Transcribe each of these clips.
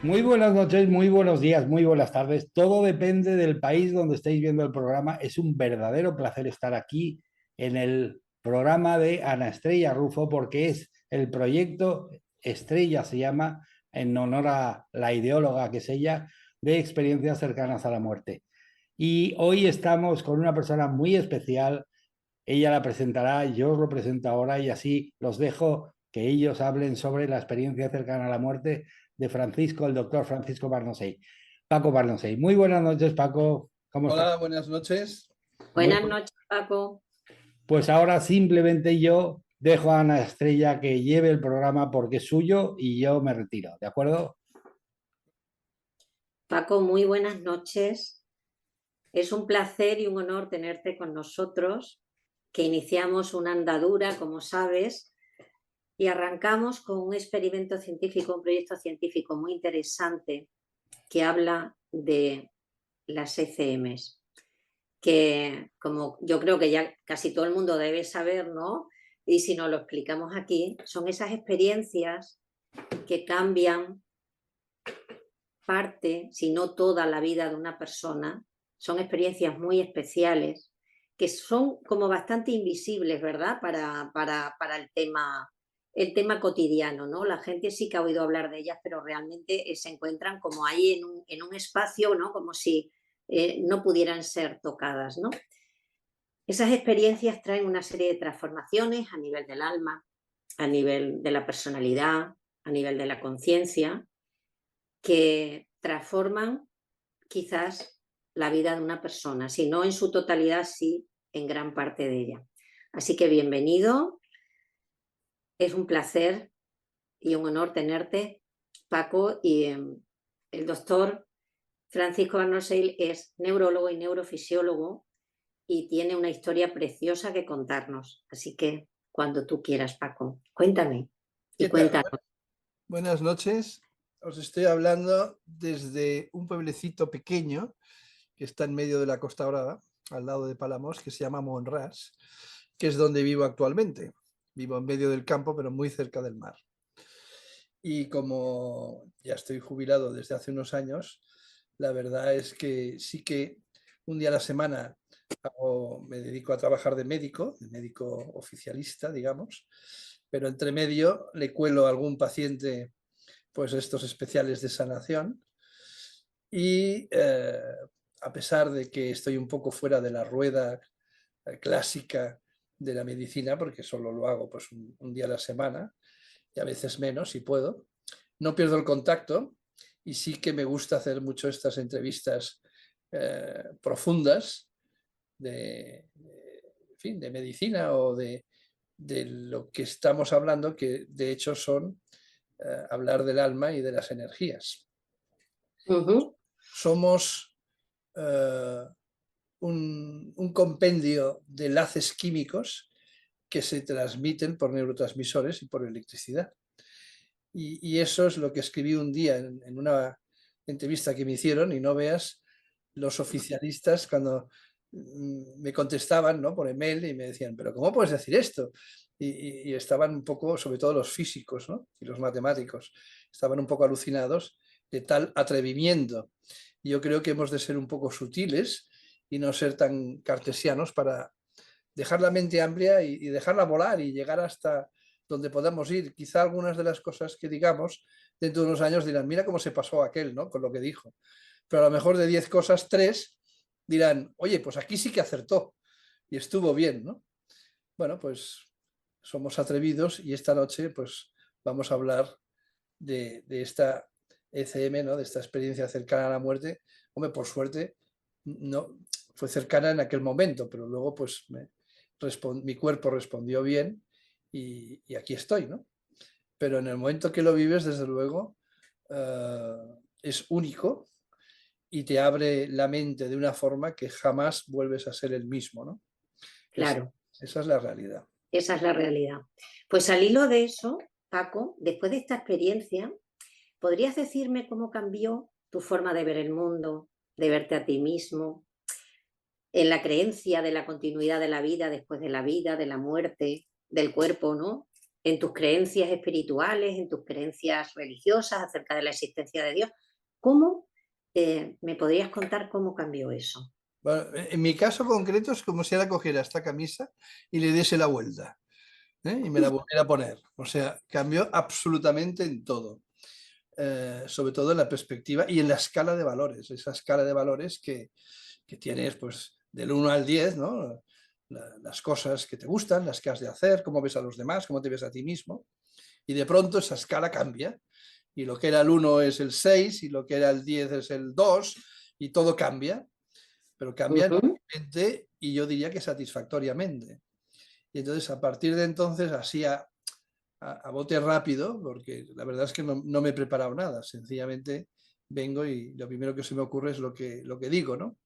Muy buenas noches, muy buenos días, muy buenas tardes. Todo depende del país donde estéis viendo el programa. Es un verdadero placer estar aquí en el programa de Ana Estrella Rufo porque es el proyecto Estrella, se llama, en honor a la ideóloga que es ella, de experiencias cercanas a la muerte. Y hoy estamos con una persona muy especial. Ella la presentará, yo os lo presento ahora y así los dejo que ellos hablen sobre la experiencia cercana a la muerte de Francisco, el doctor Francisco Barnosei. Paco Barnosei. Muy buenas noches, Paco. ¿Cómo estás? Hola, buenas noches. Muy Buenas bu- noches, Paco. Pues ahora simplemente yo dejo a Ana Estrella que lleve el programa porque es suyo y yo me retiro, ¿de acuerdo? Paco, muy buenas noches. Es un placer y un honor tenerte con nosotros, que iniciamos una andadura, como sabes, y arrancamos con un experimento científico, un proyecto científico muy interesante que habla de las ECMs, que como yo creo que ya casi todo el mundo debe saber, ¿no? Y si no lo explicamos aquí, son esas experiencias que cambian parte, si no toda la vida de una persona. Son experiencias muy especiales que son como bastante invisibles, ¿verdad? Para el tema cotidiano, ¿no? La gente sí que ha oído hablar de ellas, pero realmente se encuentran como ahí en un espacio, ¿no? Como si no pudieran ser tocadas, ¿no? Esas experiencias traen una serie de transformaciones a nivel del alma, a nivel de la personalidad, a nivel de la conciencia, que transforman quizás la vida de una persona, si no en su totalidad, sí en gran parte de ella. Así que bienvenido, es un placer y un honor tenerte, Paco, y el doctor Francisco Arnosell es neurólogo y neurofisiólogo y tiene una historia preciosa que contarnos. Así que cuando tú quieras, Paco, cuéntame y ¿Qué tal? cuéntanos. Buenas noches. Os estoy hablando desde un pueblecito pequeño que está en medio de la Costa Brava, al lado de Palamos, que se llama Monràs, que es donde vivo actualmente. Vivo en medio del campo, pero muy cerca del mar. Y como ya estoy jubilado desde hace unos años, la verdad es que sí que un día a la semana me dedico a trabajar de médico oficialista, digamos, pero entre medio le cuelo a algún paciente pues estos especiales de sanación y a pesar de que estoy un poco fuera de la rueda clásica de la medicina, porque solo lo hago pues un día a la semana y a veces menos si puedo, no pierdo el contacto y sí que me gusta hacer mucho estas entrevistas profundas en fin, de medicina o de lo que estamos hablando, que de hecho son hablar del alma y de las energías. Ujú. Somos un compendio de enlaces químicos que se transmiten por neurotransmisores y por electricidad. Y eso es lo que escribí un día en una entrevista que me hicieron y no veas los oficialistas cuando me contestaban, ¿no?, por email y me decían, pero ¿cómo puedes decir esto? Y estaban un poco, sobre todo los físicos, ¿no?, y los matemáticos, estaban un poco alucinados de tal atrevimiento. Y yo creo que hemos de ser un poco sutiles y no ser tan cartesianos para dejar la mente amplia y dejarla volar y llegar hasta donde podamos ir. Quizá algunas de las cosas que digamos dentro de unos años dirán, mira cómo se pasó aquel, ¿no?, con lo que dijo. Pero a lo mejor de 10 cosas, 3 dirán, oye, pues aquí sí que acertó y estuvo bien, ¿no? Bueno, pues somos atrevidos y esta noche pues vamos a hablar de esta ECM, ¿no?, de esta experiencia cercana a la muerte. Hombre, por suerte, no fue cercana en aquel momento, pero luego pues mi cuerpo respondió bien y aquí estoy, ¿no? Pero en el momento que lo vives, desde luego, es único y te abre la mente de una forma que jamás vuelves a ser el mismo, ¿no? Es, Claro. esa es la realidad. Esa es la realidad. Pues al hilo de eso, Paco, después de esta experiencia, ¿podrías decirme cómo cambió tu forma de ver el mundo, de verte a ti mismo, en la creencia de la continuidad de la vida después de la vida, de la muerte, del cuerpo, ¿no? en tus creencias espirituales, en tus creencias religiosas acerca de la existencia de Dios. ¿Cómo me podrías contar cómo cambió eso? Bueno, en mi caso concreto es como si ahora cogiera esta camisa y le diese la vuelta, ¿eh? Y me la volviera a poner. O sea, cambió absolutamente en todo. Sobre todo en la perspectiva y en la escala de valores. Esa escala de valores que tienes pues del 1 al 10, ¿no? Las cosas que te gustan, las que has de hacer, cómo ves a los demás, cómo te ves a ti mismo. Y de pronto esa escala cambia. Y lo que era el 1 es el 6 y lo que era el 10 es el 2 y todo cambia. Pero cambia enormemente y yo diría que satisfactoriamente. Y entonces a partir de entonces así a bote rápido, porque la verdad es que no me he preparado nada, sencillamente vengo y lo primero que se me ocurre es lo que digo, ¿no?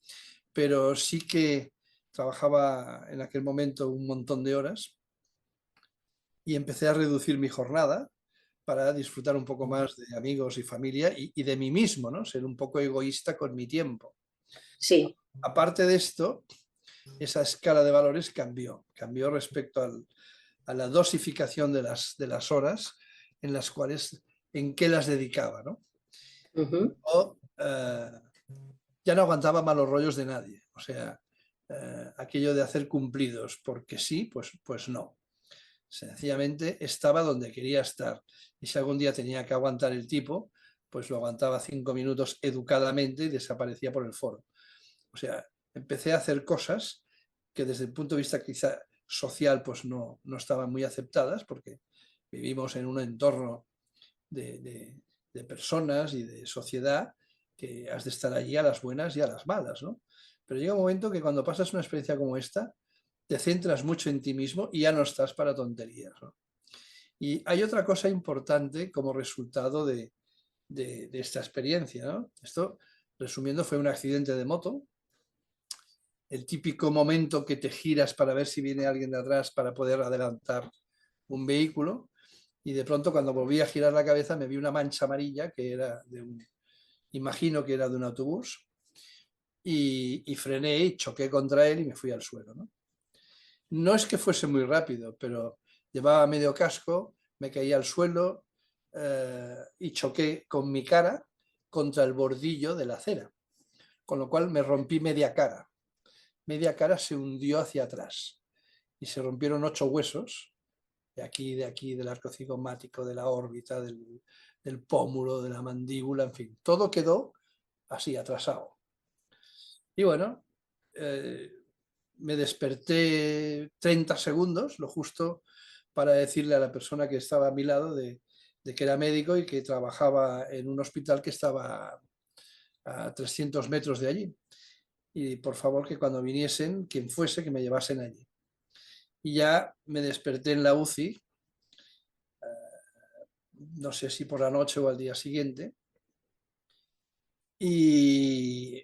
Pero sí que trabajaba en aquel momento un montón de horas y empecé a reducir mi jornada para disfrutar un poco más de amigos y familia y de mí mismo, ¿no? Ser un poco egoísta con mi tiempo. Sí. Aparte de esto, esa escala de valores cambió respecto a la dosificación de las horas en las cuales, en qué las dedicaba, ¿no? O, ya no aguantaba malos rollos de nadie, o sea, aquello de hacer cumplidos porque sí, pues no. Sencillamente estaba donde quería estar y si algún día tenía que aguantar el tipo, pues lo aguantaba 5 minutos educadamente y desaparecía por el foro. O sea, empecé a hacer cosas que desde el punto de vista quizá social pues no estaban muy aceptadas porque vivimos en un entorno de personas y de sociedad que has de estar allí a las buenas y a las malas, ¿no? Pero llega un momento que cuando pasas una experiencia como esta, te centras mucho en ti mismo y ya no estás para tonterías, ¿no? Y hay otra cosa importante como resultado de esta experiencia, ¿no? Esto, resumiendo, fue un accidente de moto, el típico momento que te giras para ver si viene alguien de atrás para poder adelantar un vehículo y de pronto cuando volví a girar la cabeza me vi una mancha amarilla que era imagino que era de un autobús y frené y choqué contra él y me fui al suelo, ¿no? No es que fuese muy rápido, pero llevaba medio casco, me caí al suelo y choqué con mi cara contra el bordillo de la acera, con lo cual me rompí media cara. Media cara se hundió hacia atrás y se rompieron 8 huesos de aquí, del arco cigomático, de la órbita, del pómulo, de la mandíbula, en fin, todo quedó así, atrasado. Y bueno, me desperté 30 segundos, lo justo para decirle a la persona que estaba a mi lado de que era médico y que trabajaba en un hospital que estaba a 300 metros de allí. Y por favor que cuando viniesen, quien fuese, que me llevasen allí. Y ya me desperté en la UCI, no sé si por la noche o al día siguiente. Y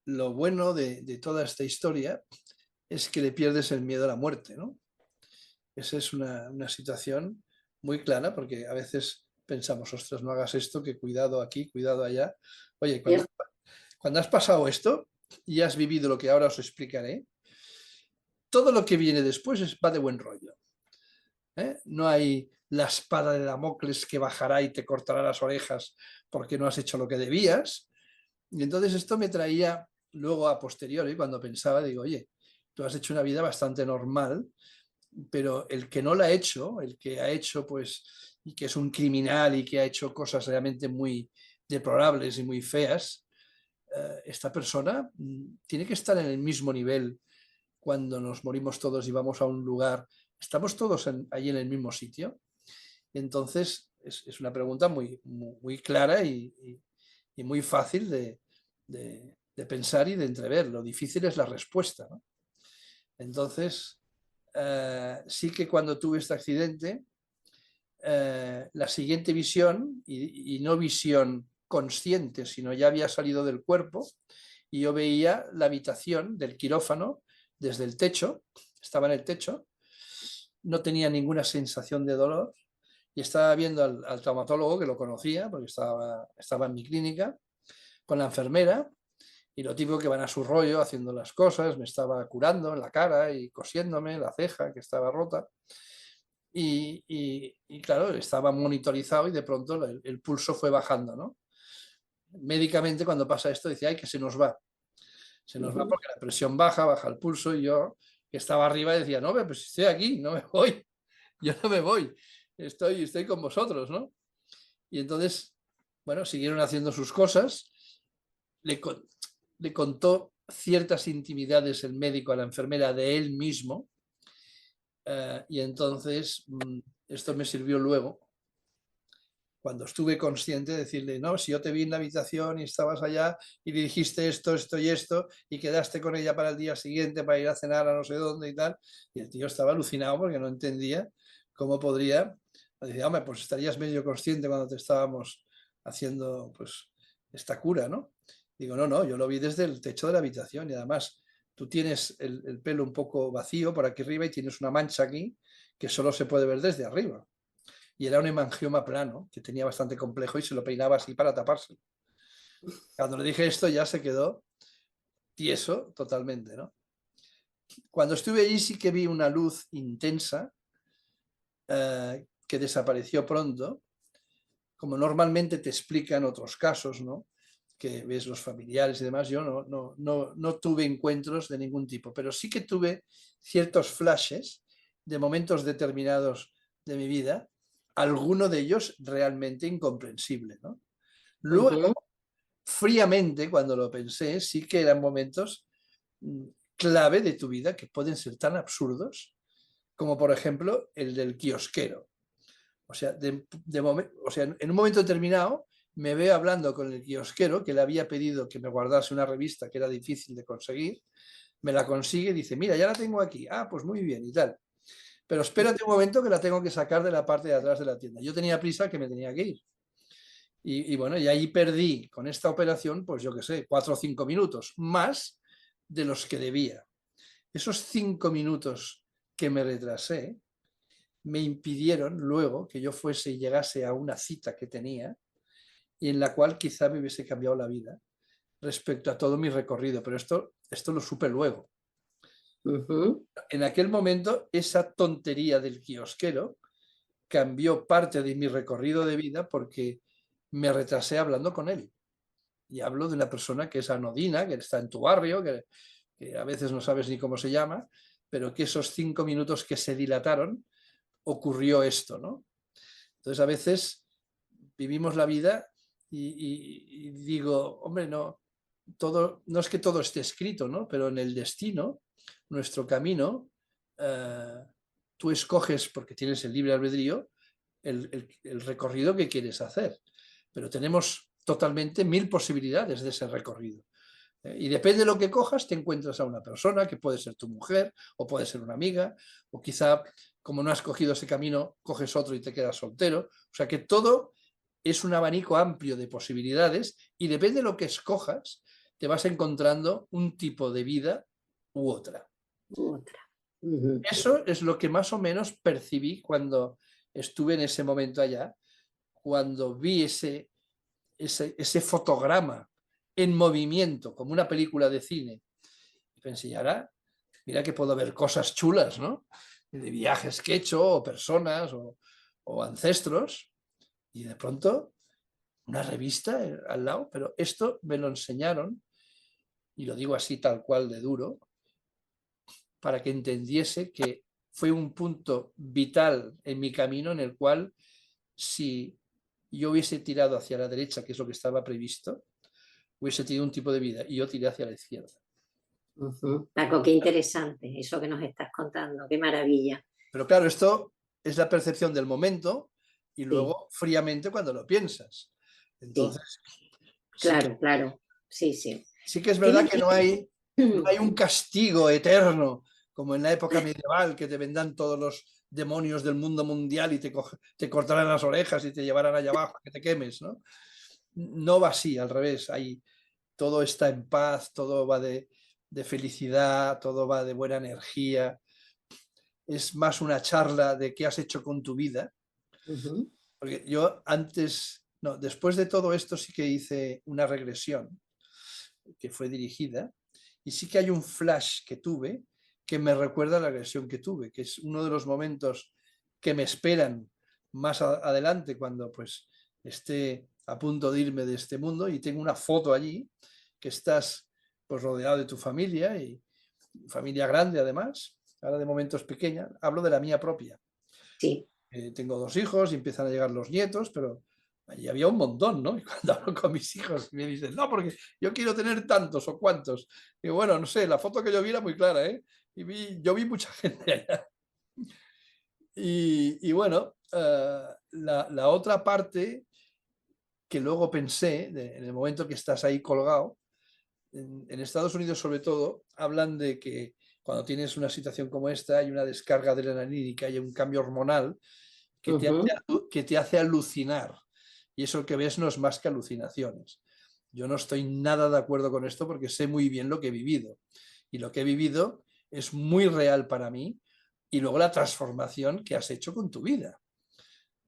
lo bueno de toda esta historia es que le pierdes el miedo a la muerte, ¿no? Esa es una situación muy clara porque a veces pensamos, ostras, no hagas esto, que cuidado aquí, cuidado allá. Oye, cuando has pasado esto y has vivido lo que ahora os explicaré, todo lo que viene después va de buen rollo, ¿eh? No hay la espada de Damocles que bajará y te cortará las orejas porque no has hecho lo que debías. Y entonces esto me traía luego a posteriori, cuando pensaba, digo, oye, tú has hecho una vida bastante normal, pero el que no la ha hecho, el que ha hecho pues, y que es un criminal y que ha hecho cosas realmente muy deplorables y muy feas, esta persona tiene que estar en el mismo nivel cuando nos morimos todos y vamos a un lugar, ¿estamos todos allí en el mismo sitio? Entonces, es una pregunta muy clara y muy fácil de pensar y de entrever. Lo difícil es la respuesta, ¿no? Entonces, sí que cuando tuve este accidente, la siguiente visión, y no visión consciente, sino ya había salido del cuerpo, y yo veía la habitación del quirófano desde el techo, estaba en el techo, no tenía ninguna sensación de dolor, y estaba viendo al traumatólogo, que lo conocía, porque estaba en mi clínica, con la enfermera, y lo típico que van a su rollo haciendo las cosas, me estaba curando en la cara y cosiéndome la ceja que estaba rota. y claro, estaba monitorizado y de pronto el pulso fue bajando, ¿no? Médicamente cuando pasa esto dice, ay, que se nos va. Se nos va porque la presión baja, baja el pulso y yo que estaba arriba decía, no, pues estoy aquí, no me voy, yo no me voy, estoy con vosotros, ¿no? Y entonces, bueno, siguieron haciendo sus cosas, le contó ciertas intimidades el médico a la enfermera de él mismo, y entonces esto me sirvió luego, cuando estuve consciente de decirle, no, si yo te vi en la habitación y estabas allá y le dijiste esto, esto y esto, y quedaste con ella para el día siguiente para ir a cenar a no sé dónde y tal, y el tío estaba alucinado porque no entendía cómo podría, decía, hombre, pues estarías medio consciente cuando te estábamos haciendo pues esta cura, ¿no? Digo, no, no, yo lo vi desde el techo de la habitación y además tú tienes el pelo un poco vacío por aquí arriba y tienes una mancha aquí que solo se puede ver desde arriba. Y era un hemangioma plano, que tenía bastante complejo y se lo peinaba así para tapárselo. Cuando le dije esto ya se quedó tieso totalmente, ¿no? Cuando estuve allí sí que vi una luz intensa que desapareció pronto, como normalmente te explican otros casos, ¿no? Que ves los familiares y demás. Yo no tuve encuentros de ningún tipo, pero sí que tuve ciertos flashes de momentos determinados de mi vida, alguno de ellos realmente incomprensible, ¿no? Luego, fríamente, cuando lo pensé, sí que eran momentos clave de tu vida que pueden ser tan absurdos como, por ejemplo, el del kiosquero. O sea, o sea, en un momento determinado me veo hablando con el kiosquero que le había pedido que me guardase una revista que era difícil de conseguir, me la consigue y dice, mira, ya la tengo aquí, ah, pues muy bien y tal. Pero espérate un momento que la tengo que sacar de la parte de atrás de la tienda. Yo tenía prisa que me tenía que ir. Y bueno, y ahí perdí con esta operación, pues yo qué sé, 4 o 5 minutos, más de los que debía. Esos 5 minutos que me retrasé me impidieron luego que yo fuese y llegase a una cita que tenía y en la cual quizá me hubiese cambiado la vida respecto a todo mi recorrido, pero esto lo supe luego. En aquel momento, esa tontería del kiosquero cambió parte de mi recorrido de vida porque me retrasé hablando con él. Y hablo de una persona que es anodina, que está en tu barrio, que a veces no sabes ni cómo se llama, pero que esos 5 minutos que se dilataron, ocurrió esto, ¿no? Entonces a veces vivimos la vida y digo, hombre, no es que todo esté escrito, ¿no? Pero en el destino, nuestro camino, tú escoges, porque tienes el libre albedrío, el recorrido que quieres hacer. Pero tenemos totalmente 1000 posibilidades de ese recorrido. Y depende de lo que cojas, te encuentras a una persona que puede ser tu mujer o puede ser una amiga, o quizá como no has cogido ese camino, coges otro y te quedas soltero. O sea que todo es un abanico amplio de posibilidades y depende de lo que escojas, te vas encontrando un tipo de vida u otra. Eso es lo que más o menos percibí cuando estuve en ese momento allá, cuando vi ese fotograma en movimiento, como una película de cine. Y pensé, y ahora, mira que puedo ver cosas chulas, ¿no? De viajes que he hecho, o personas, o ancestros, y de pronto una revista al lado, pero esto me lo enseñaron, y lo digo así tal cual de duro, para que entendiese que fue un punto vital en mi camino en el cual si yo hubiese tirado hacia la derecha, que es lo que estaba previsto, hubiese tenido un tipo de vida y yo tiré hacia la izquierda. Paco, qué interesante eso que nos estás contando, qué maravilla. Pero claro, esto es la percepción del momento y luego fríamente cuando lo piensas. Entonces, claro, claro, sí, sí. Sí que es verdad que no hay un castigo eterno como en la época medieval, que te vendrán todos los demonios del mundo mundial y te cortarán las orejas y te llevarán allá abajo a que te quemes, ¿no? No va así, al revés. Todo está en paz, todo va de felicidad, todo va de buena energía. Es más una charla de qué has hecho con tu vida. Porque yo después de todo esto sí que hice una regresión que fue dirigida y sí que hay un flash que tuve que me recuerda a la regresión que tuve, que es uno de los momentos que me esperan más adelante cuando pues esté a punto de irme de este mundo, y tengo una foto allí que estás pues rodeado de tu familia, y familia grande además, ahora de momento es pequeña, hablo de la mía propia. Sí. Tengo 2 hijos y empiezan a llegar los nietos, pero allí había un montón, ¿no? Y cuando hablo con mis hijos me dicen, no, porque yo quiero tener tantos o cuantos. Y bueno, no sé, la foto que yo vi era muy clara, ¿eh? Yo vi mucha gente allá. Y bueno, la otra parte que luego pensé, en el momento que estás ahí colgado, en Estados Unidos sobre todo, hablan de que cuando tienes una situación como esta hay una descarga adrenalínica, hay un cambio hormonal que te hace alucinar. Y eso que ves no es más que alucinaciones. Yo no estoy nada de acuerdo con esto porque sé muy bien lo que he vivido. Y lo que he vivido es muy real para mí. Y luego la transformación que has hecho con tu vida.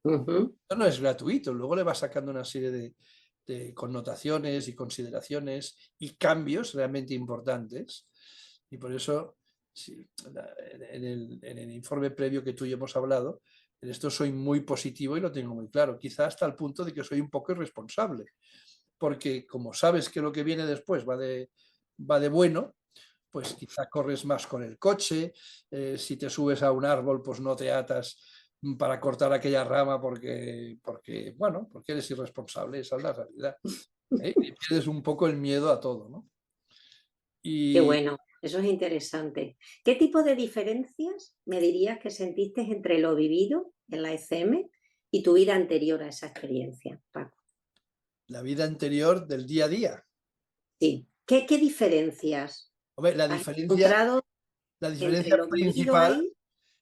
Esto no es gratuito. Luego le vas sacando una serie de connotaciones y consideraciones y cambios realmente importantes. Y por eso, sí, en el informe previo que tú y yo hemos hablado, en esto soy muy positivo y lo tengo muy claro. Quizá hasta el punto de que soy un poco irresponsable. Porque como sabes que lo que viene después va de bueno, pues quizá corres más con el coche. Si te subes a un árbol, pues no te atas para cortar aquella rama bueno, porque eres irresponsable, esa es la realidad. Y pierdes un poco el miedo a todo, ¿no? Qué Y bueno, eso es interesante. ¿Qué tipo de diferencias me dirías que sentiste entre lo vivido en la ECM y tu vida anterior a esa experiencia, Paco? la vida anterior del día a día. Sí. ¿Qué diferencias Hombre, has encontrado la entre diferencia lo vivido principal ahí,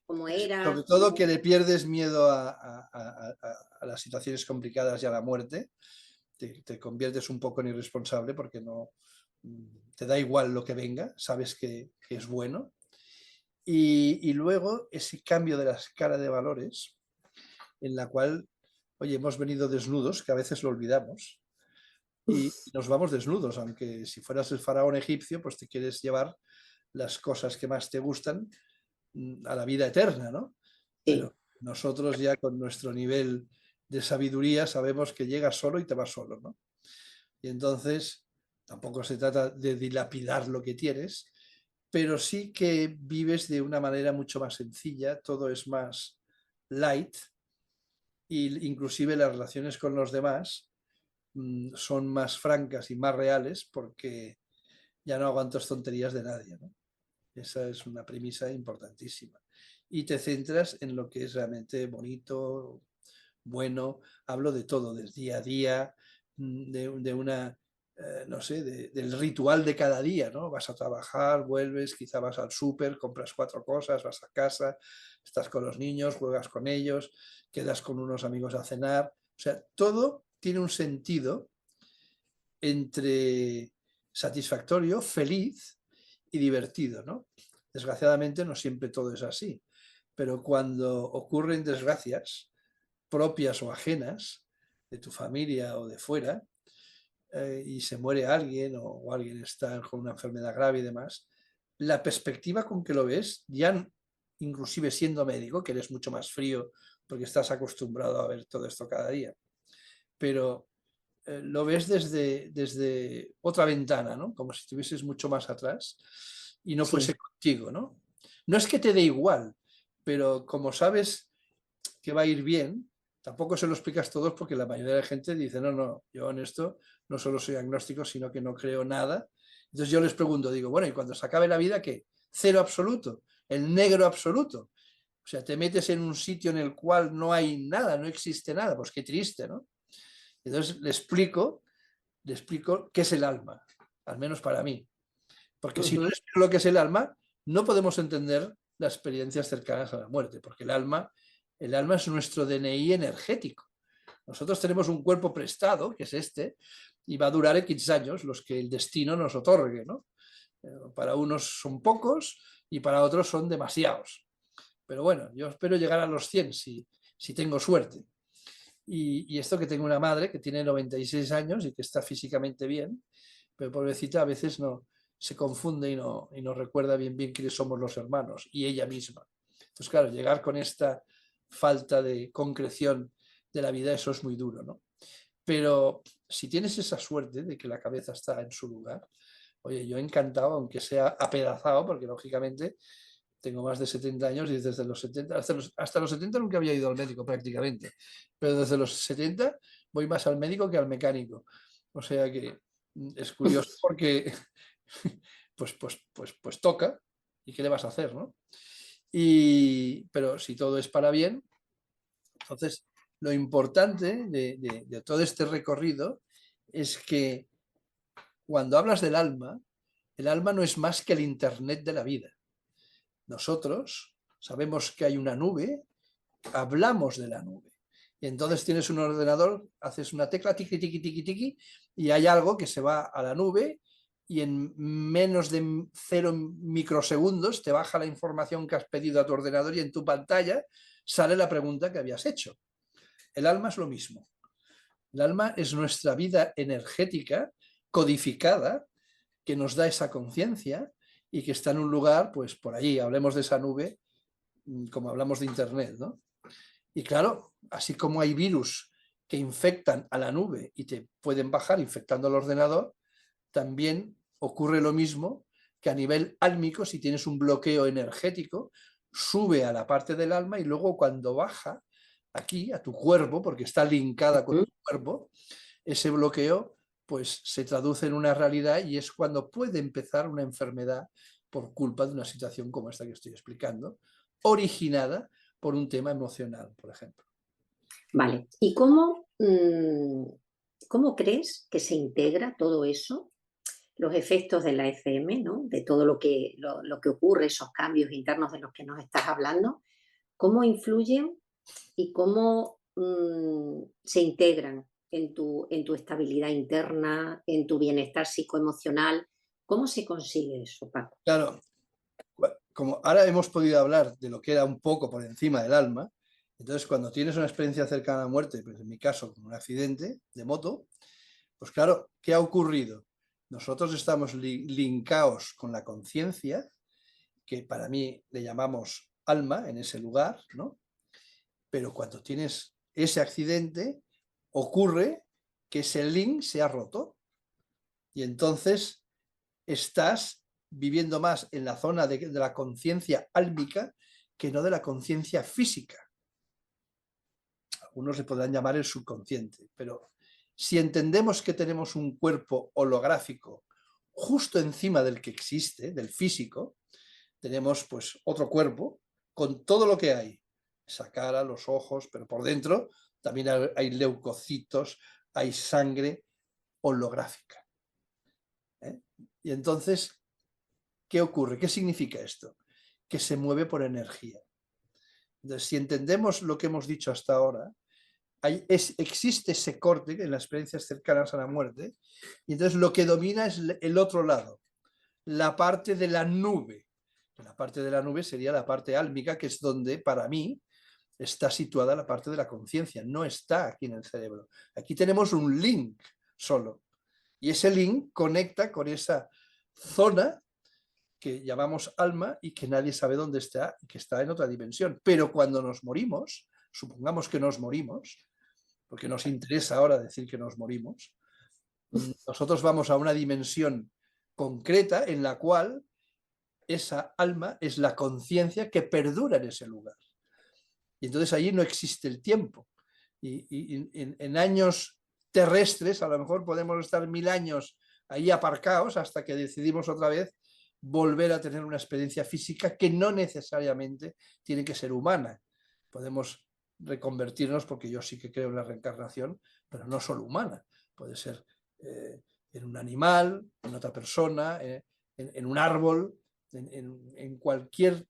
cómo es eras, sobre todo cómo... que le pierdes miedo a las situaciones complicadas y a la muerte. Te conviertes un poco en irresponsable porque no te da igual lo que venga, sabes que es bueno. Y luego ese cambio de la escala de valores en la cual, oye, hemos venido desnudos, que a veces lo olvidamos, y nos vamos desnudos, aunque si fueras el faraón egipcio, pues te quieres llevar las cosas que más te gustan a la vida eterna, ¿no? Sí, Pero nosotros ya con nuestro nivel de sabiduría sabemos que llegas solo y te vas solo, ¿no? Y entonces tampoco se trata de dilapidar lo que tienes, pero sí que vives de una manera mucho más sencilla, todo es más light, y inclusive las relaciones con los demás son más francas y más reales porque ya no aguantas tonterías de nadie, ¿no? Esa es una premisa importantísima. Y te centras en lo que es realmente bonito, bueno. Hablo de todo, del día a día, de una, no sé, del ritual de cada día, ¿no? Vas a trabajar, vuelves, quizá vas al súper, compras 4 cosas, vas a casa, estás con los niños, juegas con ellos, quedas con unos amigos a cenar. O sea, todo tiene un sentido entre satisfactorio, feliz y divertido, ¿no? Desgraciadamente no siempre todo es así, pero cuando ocurren desgracias propias o ajenas de tu familia o de fuera, y se muere alguien o alguien está con una enfermedad grave y demás, la perspectiva con que lo ves, ya inclusive siendo médico, que eres mucho más frío porque estás acostumbrado a ver todo esto cada día, pero lo ves desde otra ventana, ¿no? Como si estuvieses mucho más atrás y no fuese sí, contigo, ¿no? No es que te dé igual, pero como sabes que va a ir bien, tampoco se lo explicas todos porque la mayoría de la gente dice, no, no, yo en esto no solo soy agnóstico, sino que no creo nada. Entonces yo les pregunto, digo, bueno, ¿y cuando se acabe la vida qué? Cero absoluto, el negro absoluto. O sea, te metes en un sitio en el cual no hay nada, no existe nada, pues qué triste, ¿no? Entonces le explico qué es el alma, al menos para mí. Porque si no le explico lo que es el alma, no podemos entender las experiencias cercanas a la muerte, porque el alma es nuestro DNI energético. Nosotros tenemos un cuerpo prestado, que es este, y va a durar X años, los que el destino nos otorgue, ¿no? Para unos son pocos y para otros son demasiados. Pero bueno, yo espero llegar a los 100 si tengo suerte. Y esto que tengo una madre que tiene 96 años y que está físicamente bien, pero pobrecita a veces no se confunde y no recuerda bien quiénes somos los hermanos y ella misma. Entonces, claro, llegar con esta falta de concreción de la vida, eso es muy duro, ¿no? Pero si tienes esa suerte de que la cabeza está en su lugar, oye, yo encantado, aunque sea apedazado, porque lógicamente tengo más de 70 años y desde los 70, hasta los 70 nunca había ido al médico prácticamente, pero desde los 70 voy más al médico que al mecánico. O sea que es curioso porque pues toca, ¿y qué le vas a hacer, no? Pero si todo es para bien, entonces lo importante de todo este recorrido es que cuando hablas del alma, el alma no es más que el internet de la vida. Nosotros sabemos que hay una nube, hablamos de la nube. Y entonces tienes un ordenador, haces una tecla, tiqui, tiqui, tiqui, tiqui, y hay algo que se va a la nube y en menos de 0 microsegundos te baja la información que has pedido a tu ordenador y en tu pantalla sale la pregunta que habías hecho. El alma es lo mismo. El alma es nuestra vida energética codificada que nos da esa conciencia y que está en un lugar, pues por allí, hablemos de esa nube, como hablamos de Internet, ¿no? Y claro, así como hay virus que infectan a la nube y te pueden bajar infectando el ordenador, también ocurre lo mismo que a nivel álmico, si tienes un bloqueo energético, sube a la parte del alma y luego cuando baja aquí a tu cuerpo, porque está linkada con tu cuerpo, ese bloqueo pues se traduce en una realidad y es cuando puede empezar una enfermedad por culpa de una situación como esta que estoy explicando, originada por un tema emocional, por ejemplo. Vale, ¿y cómo crees que se integra todo eso? Los efectos de la ECM, ¿no? De todo lo que ocurre, esos cambios internos de los que nos estás hablando, ¿cómo influyen y cómo se integran en tu estabilidad interna, en tu bienestar psicoemocional? ¿Cómo se consigue eso, Paco? Claro, como ahora hemos podido hablar de lo que era un poco por encima del alma, entonces cuando tienes una experiencia cercana a la muerte, pues en mi caso con un accidente de moto, pues claro, ¿qué ha ocurrido? Nosotros estamos linkados con la conciencia, que para mí le llamamos alma en ese lugar, ¿no? Pero cuando tienes ese accidente, ocurre que ese link se ha roto y entonces estás viviendo más en la zona de la conciencia álmica que no de la conciencia física. Algunos le podrán llamar el subconsciente, pero si entendemos que tenemos un cuerpo holográfico justo encima del que existe, del físico, tenemos pues otro cuerpo con todo lo que hay, esa cara, los ojos, pero por dentro también hay leucocitos, hay sangre holográfica. Y entonces, ¿qué ocurre? ¿Qué significa esto? Que se mueve por energía. Entonces, si entendemos lo que hemos dicho hasta ahora, existe ese corte en las experiencias cercanas a la muerte, y entonces lo que domina es el otro lado, la parte de la nube. La parte de la nube sería la parte álmica, que es donde, para mí, está situada la parte de la conciencia, no está aquí en el cerebro. Aquí tenemos un link solo, y ese link conecta con esa zona que llamamos alma y que nadie sabe dónde está, que está en otra dimensión. Pero cuando nos morimos, supongamos que nos morimos, porque nos interesa ahora decir que nos morimos, nosotros vamos a una dimensión concreta en la cual esa alma es la conciencia que perdura en ese lugar. Y entonces allí no existe el tiempo. Y en años terrestres, a lo mejor podemos estar 1000 años ahí aparcados hasta que decidimos otra vez volver a tener una experiencia física que no necesariamente tiene que ser humana. Podemos reconvertirnos, porque yo sí que creo en la reencarnación, pero no solo humana. Puede ser en un animal, en otra persona, en un árbol, en cualquier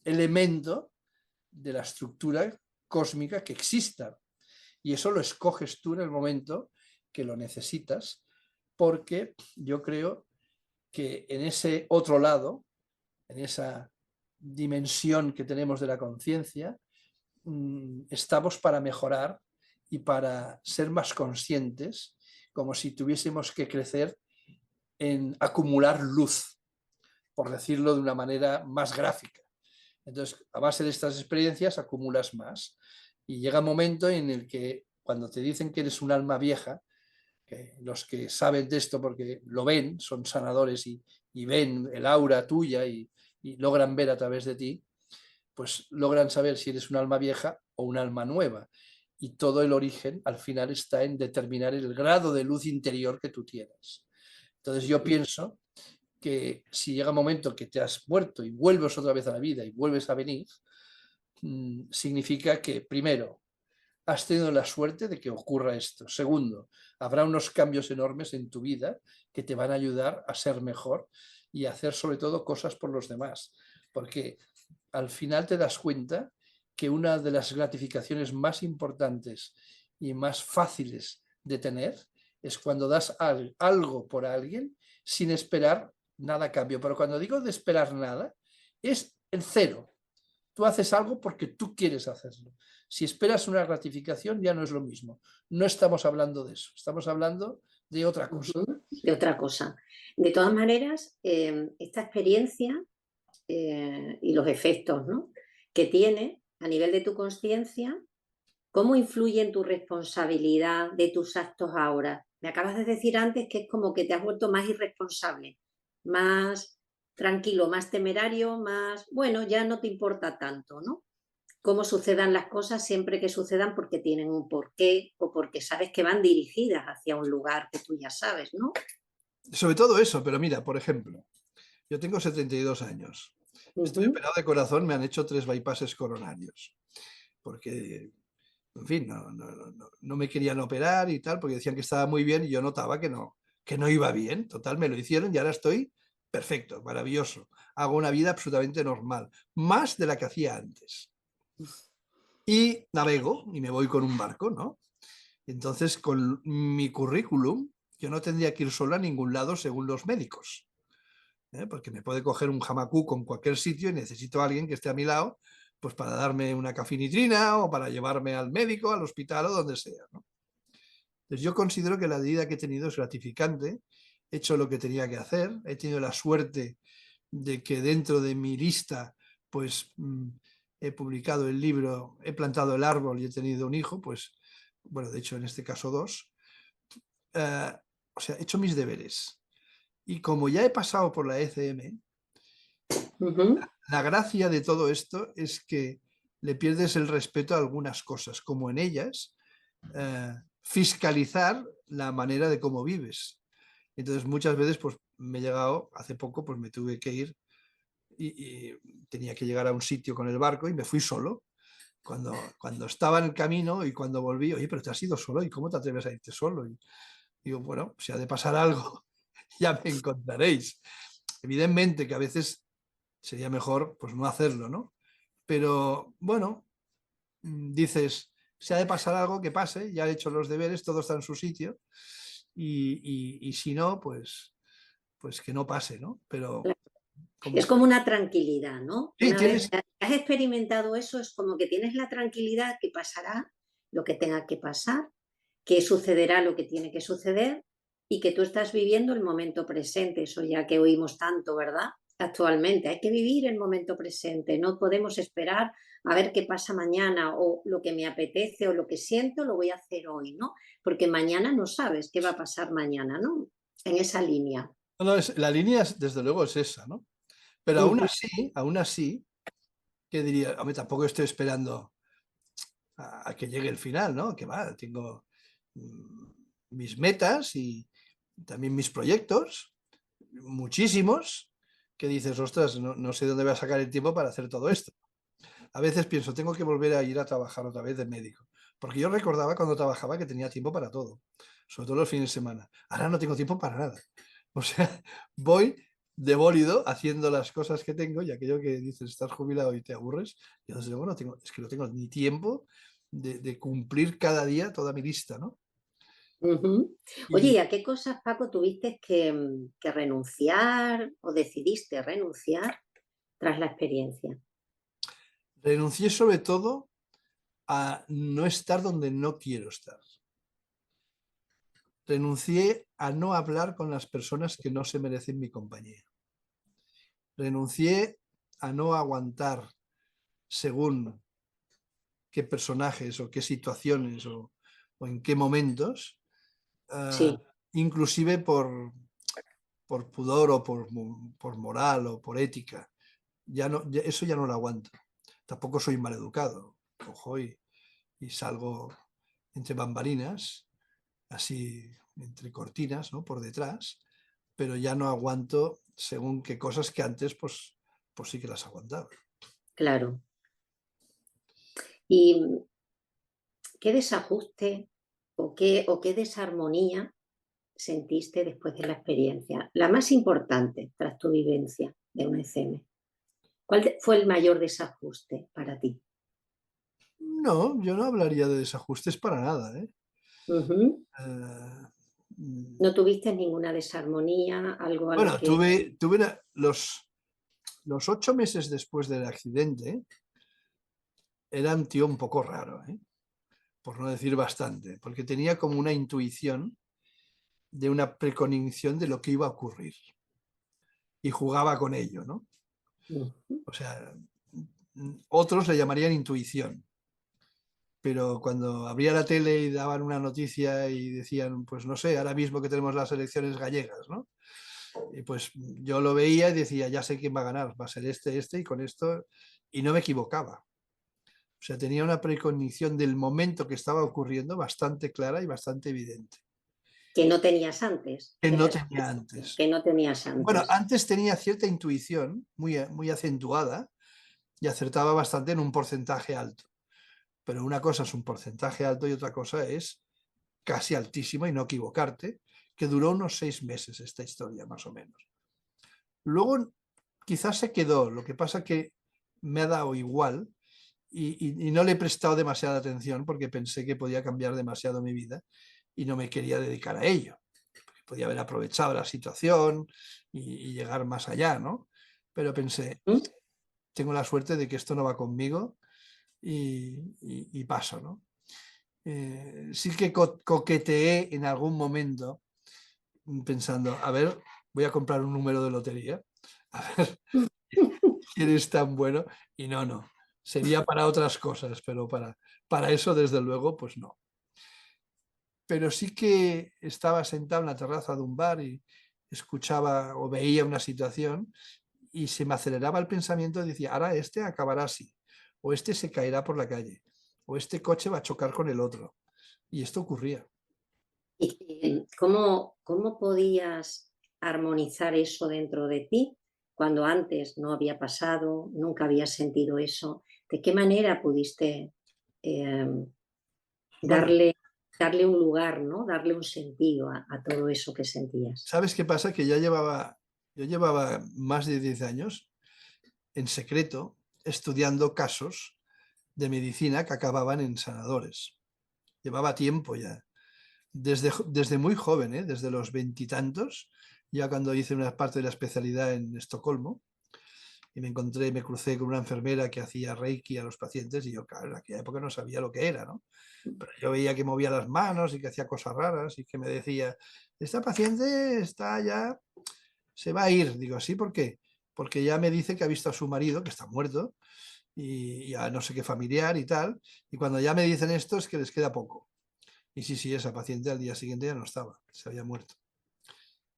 elemento de la estructura cósmica que exista. Y eso lo escoges tú en el momento que lo necesitas, porque yo creo que en ese otro lado, en esa dimensión que tenemos de la conciencia, estamos para mejorar y para ser más conscientes, como si tuviésemos que crecer en acumular luz, por decirlo de una manera más gráfica. Entonces, a base de estas experiencias acumulas más. Y llega un momento en el que cuando te dicen que eres un alma vieja, que los que saben de esto porque lo ven, son sanadores y ven el aura tuya y logran ver a través de ti, pues logran saber si eres un alma vieja o un alma nueva. Y todo el origen al final está en determinar el grado de luz interior que tú tienes. Entonces yo pienso que si llega un momento que te has muerto y vuelves otra vez a la vida y vuelves a venir, significa que primero has tenido la suerte de que ocurra esto. Segundo, habrá unos cambios enormes en tu vida que te van a ayudar a ser mejor y a hacer sobre todo cosas por los demás. Porque al final te das cuenta que una de las gratificaciones más importantes y más fáciles de tener es cuando das algo por alguien sin esperar nada a cambio. Pero cuando digo de esperar nada, es el cero. Tú haces algo porque tú quieres hacerlo. Si esperas una gratificación ya no es lo mismo. No estamos hablando de eso, estamos hablando de otra cosa. De otra cosa. De todas maneras, esta experiencia y los efectos, ¿no?, que tiene a nivel de tu conciencia, ¿cómo influye en tu responsabilidad de tus actos ahora? Me acabas de decir antes que es como que te has vuelto más irresponsable, más tranquilo, más temerario, más, bueno, ya no te importa tanto, ¿no? Cómo sucedan las cosas siempre que sucedan porque tienen un porqué o porque sabes que van dirigidas hacia un lugar que tú ya sabes, ¿no? Sobre todo eso, pero mira, por ejemplo, yo tengo 72 años. Estoy operado de corazón, me han hecho 3 bypasses coronarios. Porque, en fin, no me querían operar y tal, porque decían que estaba muy bien y yo notaba que no iba bien. Total, me lo hicieron y ahora estoy perfecto, maravilloso. Hago una vida absolutamente normal, más de la que hacía antes. Y navego y me voy con un barco, ¿no? Entonces, con mi currículum, yo no tendría que ir solo a ningún lado según los médicos, porque me puede coger un jamacú con cualquier sitio y necesito a alguien que esté a mi lado pues para darme una cafinitrina o para llevarme al médico, al hospital o donde sea, ¿no? Entonces yo considero que la vida que he tenido es gratificante, he hecho lo que tenía que hacer, he tenido la suerte de que dentro de mi lista pues he publicado el libro, he plantado el árbol y he tenido un hijo, pues bueno, de hecho en este caso 2, o sea, he hecho mis deberes. Y como ya he pasado por la ECM, la gracia de todo esto es que le pierdes el respeto a algunas cosas, como en ellas fiscalizar la manera de cómo vives. Entonces muchas veces pues me he llegado, hace poco pues me tuve que ir y tenía que llegar a un sitio con el barco y me fui solo. Cuando estaba en el camino y cuando volví, oye, pero te has ido solo y ¿cómo te atreves a irte solo? Y digo, bueno, si ha de pasar algo, ya me encontraréis. Evidentemente que a veces sería mejor pues no hacerlo, ¿no? Pero bueno, dices, si ha de pasar algo, que pase, ya he hecho los deberes, todo está en su sitio y si no, pues que no pase, ¿no? Pero como es como una tranquilidad, ¿no? sí, Una vez tienes... que has experimentado eso, es como que tienes la tranquilidad que pasará lo que tenga que pasar, que sucederá lo que tiene que suceder y que tú estás viviendo el momento presente, eso ya que oímos tanto, ¿verdad? Actualmente hay que vivir el momento presente, no podemos esperar a ver qué pasa mañana o lo que me apetece o lo que siento lo voy a hacer hoy, ¿no? Porque mañana no sabes qué va a pasar mañana, ¿no? En esa línea. No, la línea, desde luego, es esa, ¿no? Pero aún así, ¿qué diría? Hombre, tampoco estoy esperando a que llegue el final, ¿no? Que va, tengo mis metas y también mis proyectos, muchísimos, que dices, ostras, no sé dónde voy a sacar el tiempo para hacer todo esto. A veces pienso, tengo que volver a ir a trabajar otra vez de médico, porque yo recordaba cuando trabajaba que tenía tiempo para todo, sobre todo los fines de semana. Ahora no tengo tiempo para nada. O sea, voy de bólido haciendo las cosas que tengo y aquello que dices, estás jubilado y te aburres, yo desde luego no tengo, es que no tengo ni tiempo de cumplir cada día toda mi lista, ¿no? Oye, Y ¿y a qué cosas, Paco, tuviste que renunciar o decidiste renunciar tras la experiencia? renuncié sobre todo a no estar donde no quiero estar. Renuncié a no hablar con las personas que no se merecen mi compañía. Renuncié a no aguantar según qué personajes o qué situaciones o en qué momentos, Sí, inclusive por pudor o por moral o por ética. Eso ya no lo aguanto. Tampoco soy maleducado. Cojo y salgo entre bambalinas, así entre cortinas, ¿no? Por detrás, pero ya no aguanto según qué cosas que antes pues sí que las aguantaba. claro. ¿Y qué desajuste o qué desarmonía sentiste después de la experiencia? La más importante tras tu vivencia de un ECM. ¿Cuál fue el mayor desajuste para ti? No, yo no hablaría de desajustes para nada, ¿eh? Ujú. Eh, mm, ¿No tuviste ninguna desarmonía, algo a lo bueno, que... tuve los 8 meses después del accidente, era un tío un poco raro, ¿eh? Por no decir bastante, porque tenía como una intuición de una precognición de lo que iba a ocurrir y jugaba con ello, ¿no? Ujú. O sea, otros le llamarían intuición, pero cuando abría la tele y daban una noticia y decían, pues no sé, ahora mismo que tenemos las elecciones gallegas, ¿no? Y pues yo lo veía y decía, ya sé quién va a ganar, va a ser este, y con esto, y no me equivocaba. O sea, tenía una precognición del momento que estaba ocurriendo bastante clara y bastante evidente, Que no tenías antes. que no tenía antes. Que no tenías Bueno, antes. antes tenía cierta intuición muy acentuada y acertaba bastante en un porcentaje alto. Pero una cosa es un porcentaje alto y otra cosa es casi altísimo y no equivocarte, que duró unos 6 meses esta historia, más o menos. Luego quizás se quedó, lo que pasa que me ha dado igual y no le he prestado demasiada atención porque pensé que podía cambiar demasiado mi vida y no me quería dedicar a ello. Podía haber aprovechado la situación y llegar más allá, ¿no? Pero pensé, ¿Mm? tengo la suerte de que esto no va conmigo y paso, ¿no? Sí que coqueteé en algún momento pensando, a ver, voy a comprar un número de lotería, a ver quién es tan bueno, y no, sería para otras cosas, pero para eso desde luego, pues no. Pero sí que estaba sentado en la terraza de un bar y escuchaba o veía una situación y se me aceleraba el pensamiento y decía, ahora este acabará así, o este se caerá por la calle, o este coche va a chocar con el otro. Y esto ocurría. ¿Y cómo podías armonizar eso dentro de ti cuando antes no había pasado, nunca habías sentido eso? ¿De qué manera pudiste eh, Bueno, darle un lugar, ¿no? Darle un sentido a todo eso que sentías? ¿sabes qué pasa? Que yo llevaba más de 10 años en secreto estudiando casos de medicina que acababan en sanadores. Llevaba tiempo ya. Desde muy joven, ¿eh? Desde los veintitantos, ya cuando hice una parte de la especialidad en Estocolmo, y me crucé con una enfermera que hacía Reiki a los pacientes, y yo, claro, en aquella época no sabía lo que era, ¿no? Pero yo veía que movía las manos y que hacía cosas raras y que me decía, esta paciente está ya, se va a ir. Digo, ¿sí? ¿Por qué? Porque ya me dice que ha visto a su marido, que está muerto, y a no sé qué familiar y tal, y cuando ya me dicen esto es que les queda poco. Y sí, esa paciente al día siguiente ya no estaba, se había muerto.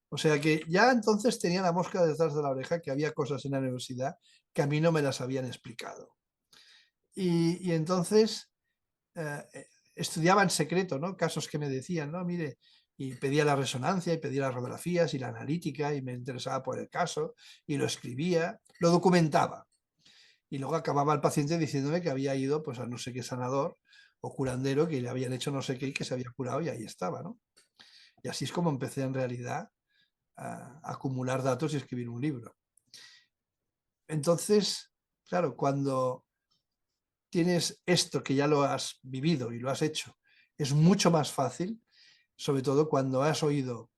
O sea que ya entonces tenía la mosca detrás de la oreja, que había cosas en la universidad que a mí no me las habían explicado. Y entonces estudiaba en secreto, ¿no? Casos que me decían, ¿no? Mire, y pedía la resonancia y pedía las radiografías y la analítica y me interesaba por el caso y lo escribía, lo documentaba. Y luego acababa el paciente diciéndome que había ido pues a no sé qué sanador o curandero, que le habían hecho no sé qué y que se había curado y ahí estaba, ¿no? Y así es como empecé en realidad a acumular datos y escribir un libro. Entonces, claro, cuando tienes esto que ya lo has vivido y lo has hecho, es mucho más fácil, sobre todo cuando has oído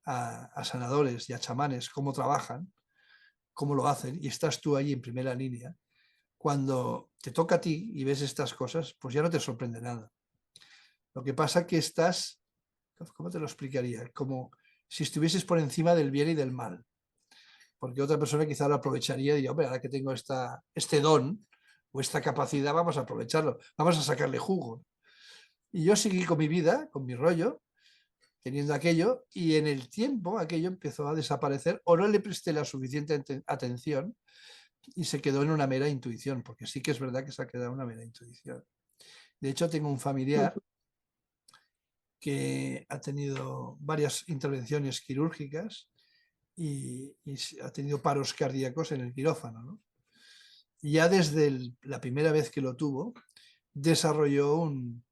a sanadores y a chamanes cómo trabajan, cómo lo hacen y estás tú ahí en primera línea. Cuando te toca a ti y ves estas cosas, pues ya no te sorprende nada. Lo que pasa es que estás, ¿cómo te lo explicaría? Como si estuvieses por encima del bien y del mal. Porque otra persona quizá lo aprovecharía y diría, hombre, ahora que tengo este don vuestra capacidad vamos a aprovecharlo, vamos a sacarle jugo. Y yo seguí con mi vida, con mi rollo, teniendo aquello, y en el tiempo aquello empezó a desaparecer o no le presté la suficiente atención y se quedó en una mera intuición, porque sí que es verdad que se ha quedado en una mera intuición. De hecho, tengo un familiar que ha tenido varias intervenciones quirúrgicas y ha tenido paros cardíacos en el quirófano, ¿no? Y ya desde la primera vez que lo tuvo, desarrolló un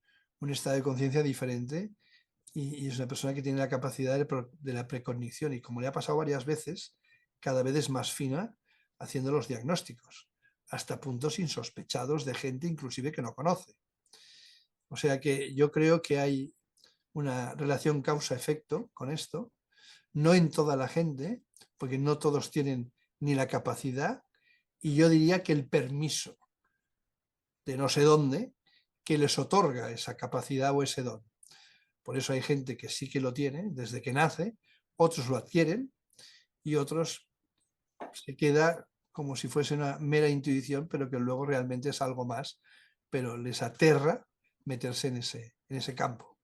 estado de conciencia diferente y es una persona que tiene la capacidad de la precognición y como le ha pasado varias veces, cada vez es más fina haciendo los diagnósticos, hasta puntos insospechados de gente inclusive que no conoce. O sea que yo creo que hay una relación causa-efecto con esto, no en toda la gente, porque no todos tienen ni la capacidad, y yo diría que el permiso de no sé dónde que les otorga esa capacidad o ese don. Por eso hay gente que sí que lo tiene desde que nace, otros lo adquieren y otros se queda como si fuese una mera intuición, pero que luego realmente es algo más, pero les aterra meterse en ese campo.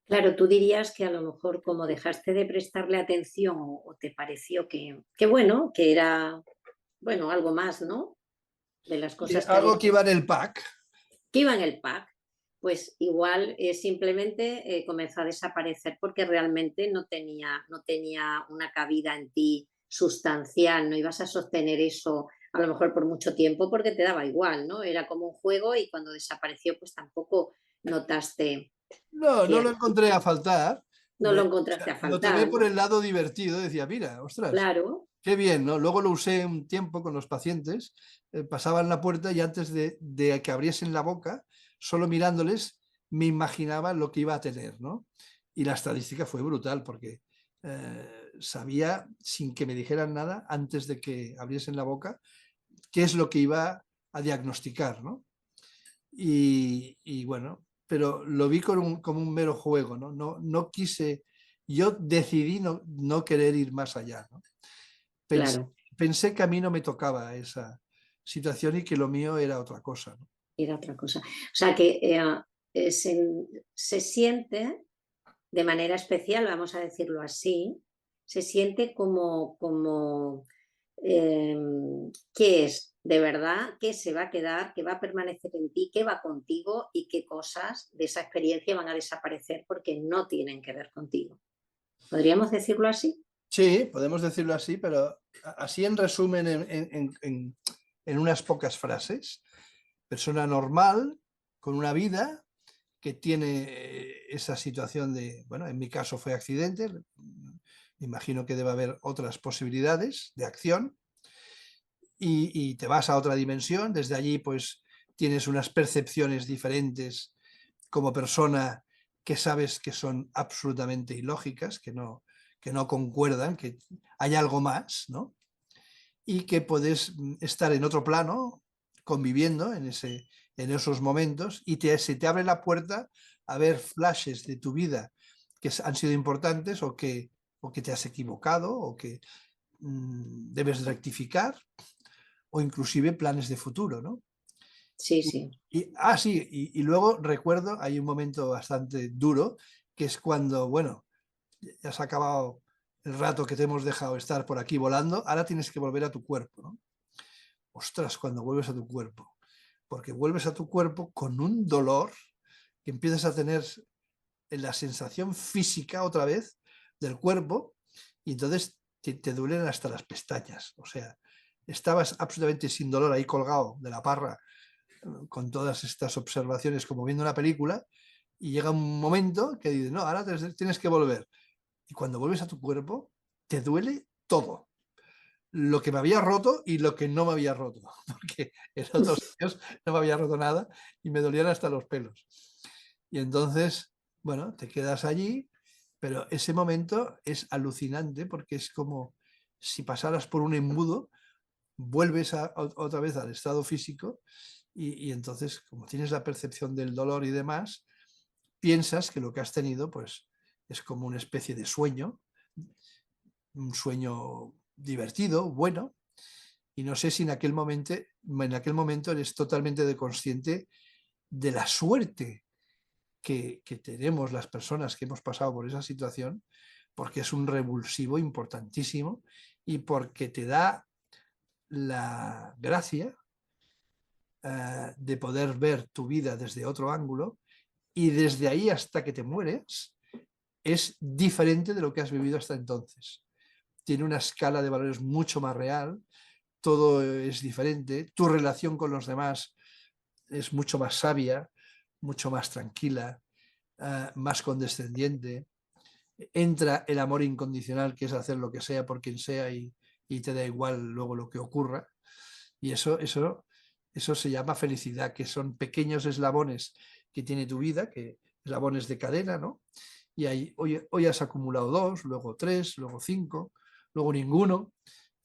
Claro, tú dirías que a lo mejor como dejaste de prestarle atención o te pareció que bueno, que era, bueno, algo más, ¿no? De las Y cosas que había, algo que iba en el pack. que iba en el pack, pues igual simplemente comenzó a desaparecer porque realmente no tenía una cabida en ti sustancial, no ibas a sostener eso a lo mejor por mucho tiempo porque te daba igual, ¿no? Era como un juego y cuando desapareció pues tampoco notaste No, no que lo encontré a faltar. no lo O encontraste sea, a lo tomé faltar, por ¿no? el lado divertido. Decía, mira, ostras, Claro, qué bien, ¿no? Luego lo usé un tiempo con los pacientes. Pasaban la puerta y antes de que abriesen la boca, solo mirándoles, me imaginaba lo que iba a tener, ¿no? Y la estadística fue brutal porque sabía, sin que me dijeran nada, antes de que abriesen la boca, qué es lo que iba a diagnosticar, ¿no? Y bueno, pero lo vi como un mero juego, ¿no? No quise, yo decidí no querer ir más allá, ¿no? Pensé, claro, pensé que a mí no me tocaba esa situación y que lo mío era otra cosa, ¿no? era otra cosa. O sea que se siente de manera especial, vamos a decirlo así, se siente como qué es de verdad, qué se va a quedar, qué va a permanecer en ti, qué va contigo y qué cosas de esa experiencia van a desaparecer porque no tienen que ver contigo. ¿Podríamos decirlo así? Sí, podemos decirlo así, pero así en resumen, en unas pocas frases, persona normal, con una vida que tiene esa situación de, bueno, en mi caso fue accidente, me imagino que debe haber otras posibilidades de acción y te vas a otra dimensión, desde allí pues tienes unas percepciones diferentes como persona que sabes que son absolutamente ilógicas, que no concuerdan, que hay algo más, ¿no? Y que puedes estar en otro plano conviviendo en esos momentos y se te abre la puerta a ver flashes de tu vida que han sido importantes o que te has equivocado o que debes rectificar o inclusive planes de futuro, ¿no? Sí, sí. Sí, y luego recuerdo, hay un momento bastante duro, que es cuando, bueno, ya has acabado el rato que te hemos dejado estar por aquí volando, ahora tienes que volver a tu cuerpo, ¿no? Ostras, cuando vuelves a tu cuerpo, porque vuelves a tu cuerpo con un dolor que empiezas a tener en la sensación física otra vez del cuerpo y entonces te duelen hasta las pestañas, o sea, estabas absolutamente sin dolor ahí colgado de la parra con todas estas observaciones como viendo una película y llega un momento que dices, no, ahora tienes que volver. Y cuando vuelves a tu cuerpo, te duele todo. Lo que me había roto y lo que no me había roto, porque en otros años no me había roto nada y me dolían hasta los pelos. Y entonces, bueno, te quedas allí, pero ese momento es alucinante porque es como si pasaras por un embudo, vuelves otra vez al estado físico y entonces, como tienes la percepción del dolor y demás, piensas que lo que has tenido pues es como una especie de sueño, un sueño divertido, bueno, Y no sé si en aquel momento eres totalmente consciente de la suerte que tenemos las personas que hemos pasado por esa situación, porque es un revulsivo importantísimo y porque te da la gracia de poder ver tu vida desde otro ángulo, y desde ahí hasta que te mueres es diferente de lo que has vivido hasta entonces. Tiene una escala de valores mucho más real, todo es diferente, tu relación con los demás es mucho más sabia, mucho más tranquila, más condescendiente. Entra el amor incondicional, que es hacer lo que sea por quien sea y te da igual luego lo que ocurra. Y eso se llama felicidad, que son pequeños eslabones que tiene tu vida, que eslabones de cadena, ¿no? Y ahí, hoy has acumulado 2, luego 3, luego 5, luego ninguno.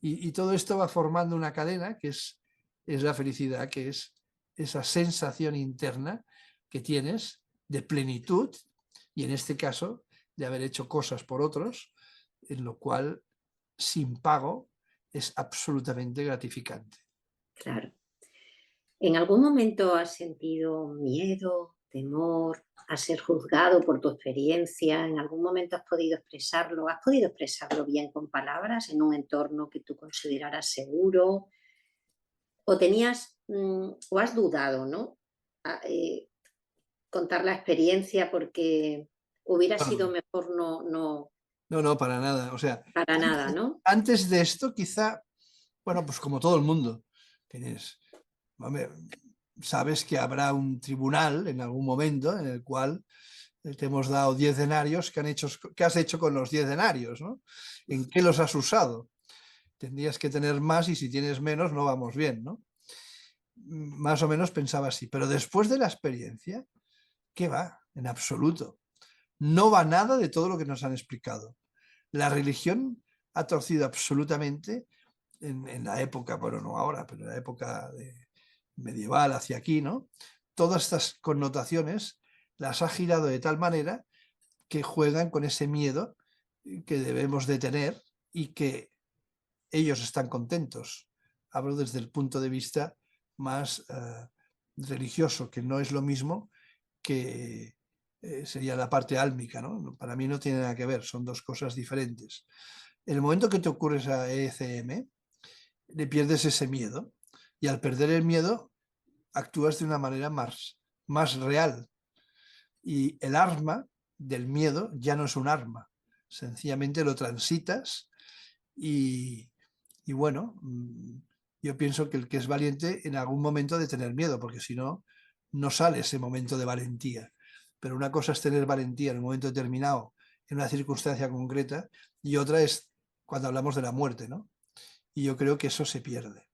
Y todo esto va formando una cadena que es la felicidad, que es esa sensación interna que tienes de plenitud, y en este caso de haber hecho cosas por otros, en lo cual sin pago es absolutamente gratificante. Claro. ¿En algún momento has sentido miedo, temor a ser juzgado por tu experiencia? ¿En algún momento has podido expresarlo? ¿Has podido expresarlo bien con palabras en un entorno que tú consideraras seguro? ¿O tenías o has dudado, ¿no? A- eh, contar la experiencia porque hubiera sido No, mejor no no, no, para nada. O sea, para nada, ¿no? antes de esto, quizá, bueno, pues como todo el mundo, tienes, hombre, sabes que habrá un tribunal en algún momento en el cual te hemos dado 10 denarios, ¿qué has hecho con los 10 denarios, ¿no? ¿En qué los has usado? Tendrías que tener más, y si tienes menos no vamos bien, ¿no? Más o menos pensaba así, pero después de la experiencia, ¿qué va? En absoluto. No va nada de todo lo que nos han explicado. La religión ha torcido absolutamente en la época, bueno, no ahora, pero en la época medieval hacia aquí, ¿no? Todas estas connotaciones las ha girado de tal manera que juegan con ese miedo que debemos de tener, y que ellos están contentos. Hablo desde el punto de vista más religioso, que no es lo mismo que sería la parte álmica, ¿no? Para mí no tiene nada que ver, son dos cosas diferentes. En el momento que te ocurre esa ECM, le pierdes ese miedo, y al perder el miedo actúas de una manera más real, y el arma del miedo ya no es un arma, sencillamente lo transitas. Y bueno, yo pienso que el que es valiente en algún momento ha de tener miedo, porque si no, no sale ese momento de valentía. Pero una cosa es tener valentía en un momento determinado, en una circunstancia concreta, y otra es cuando hablamos de la muerte, ¿no? Y yo creo que eso se pierde,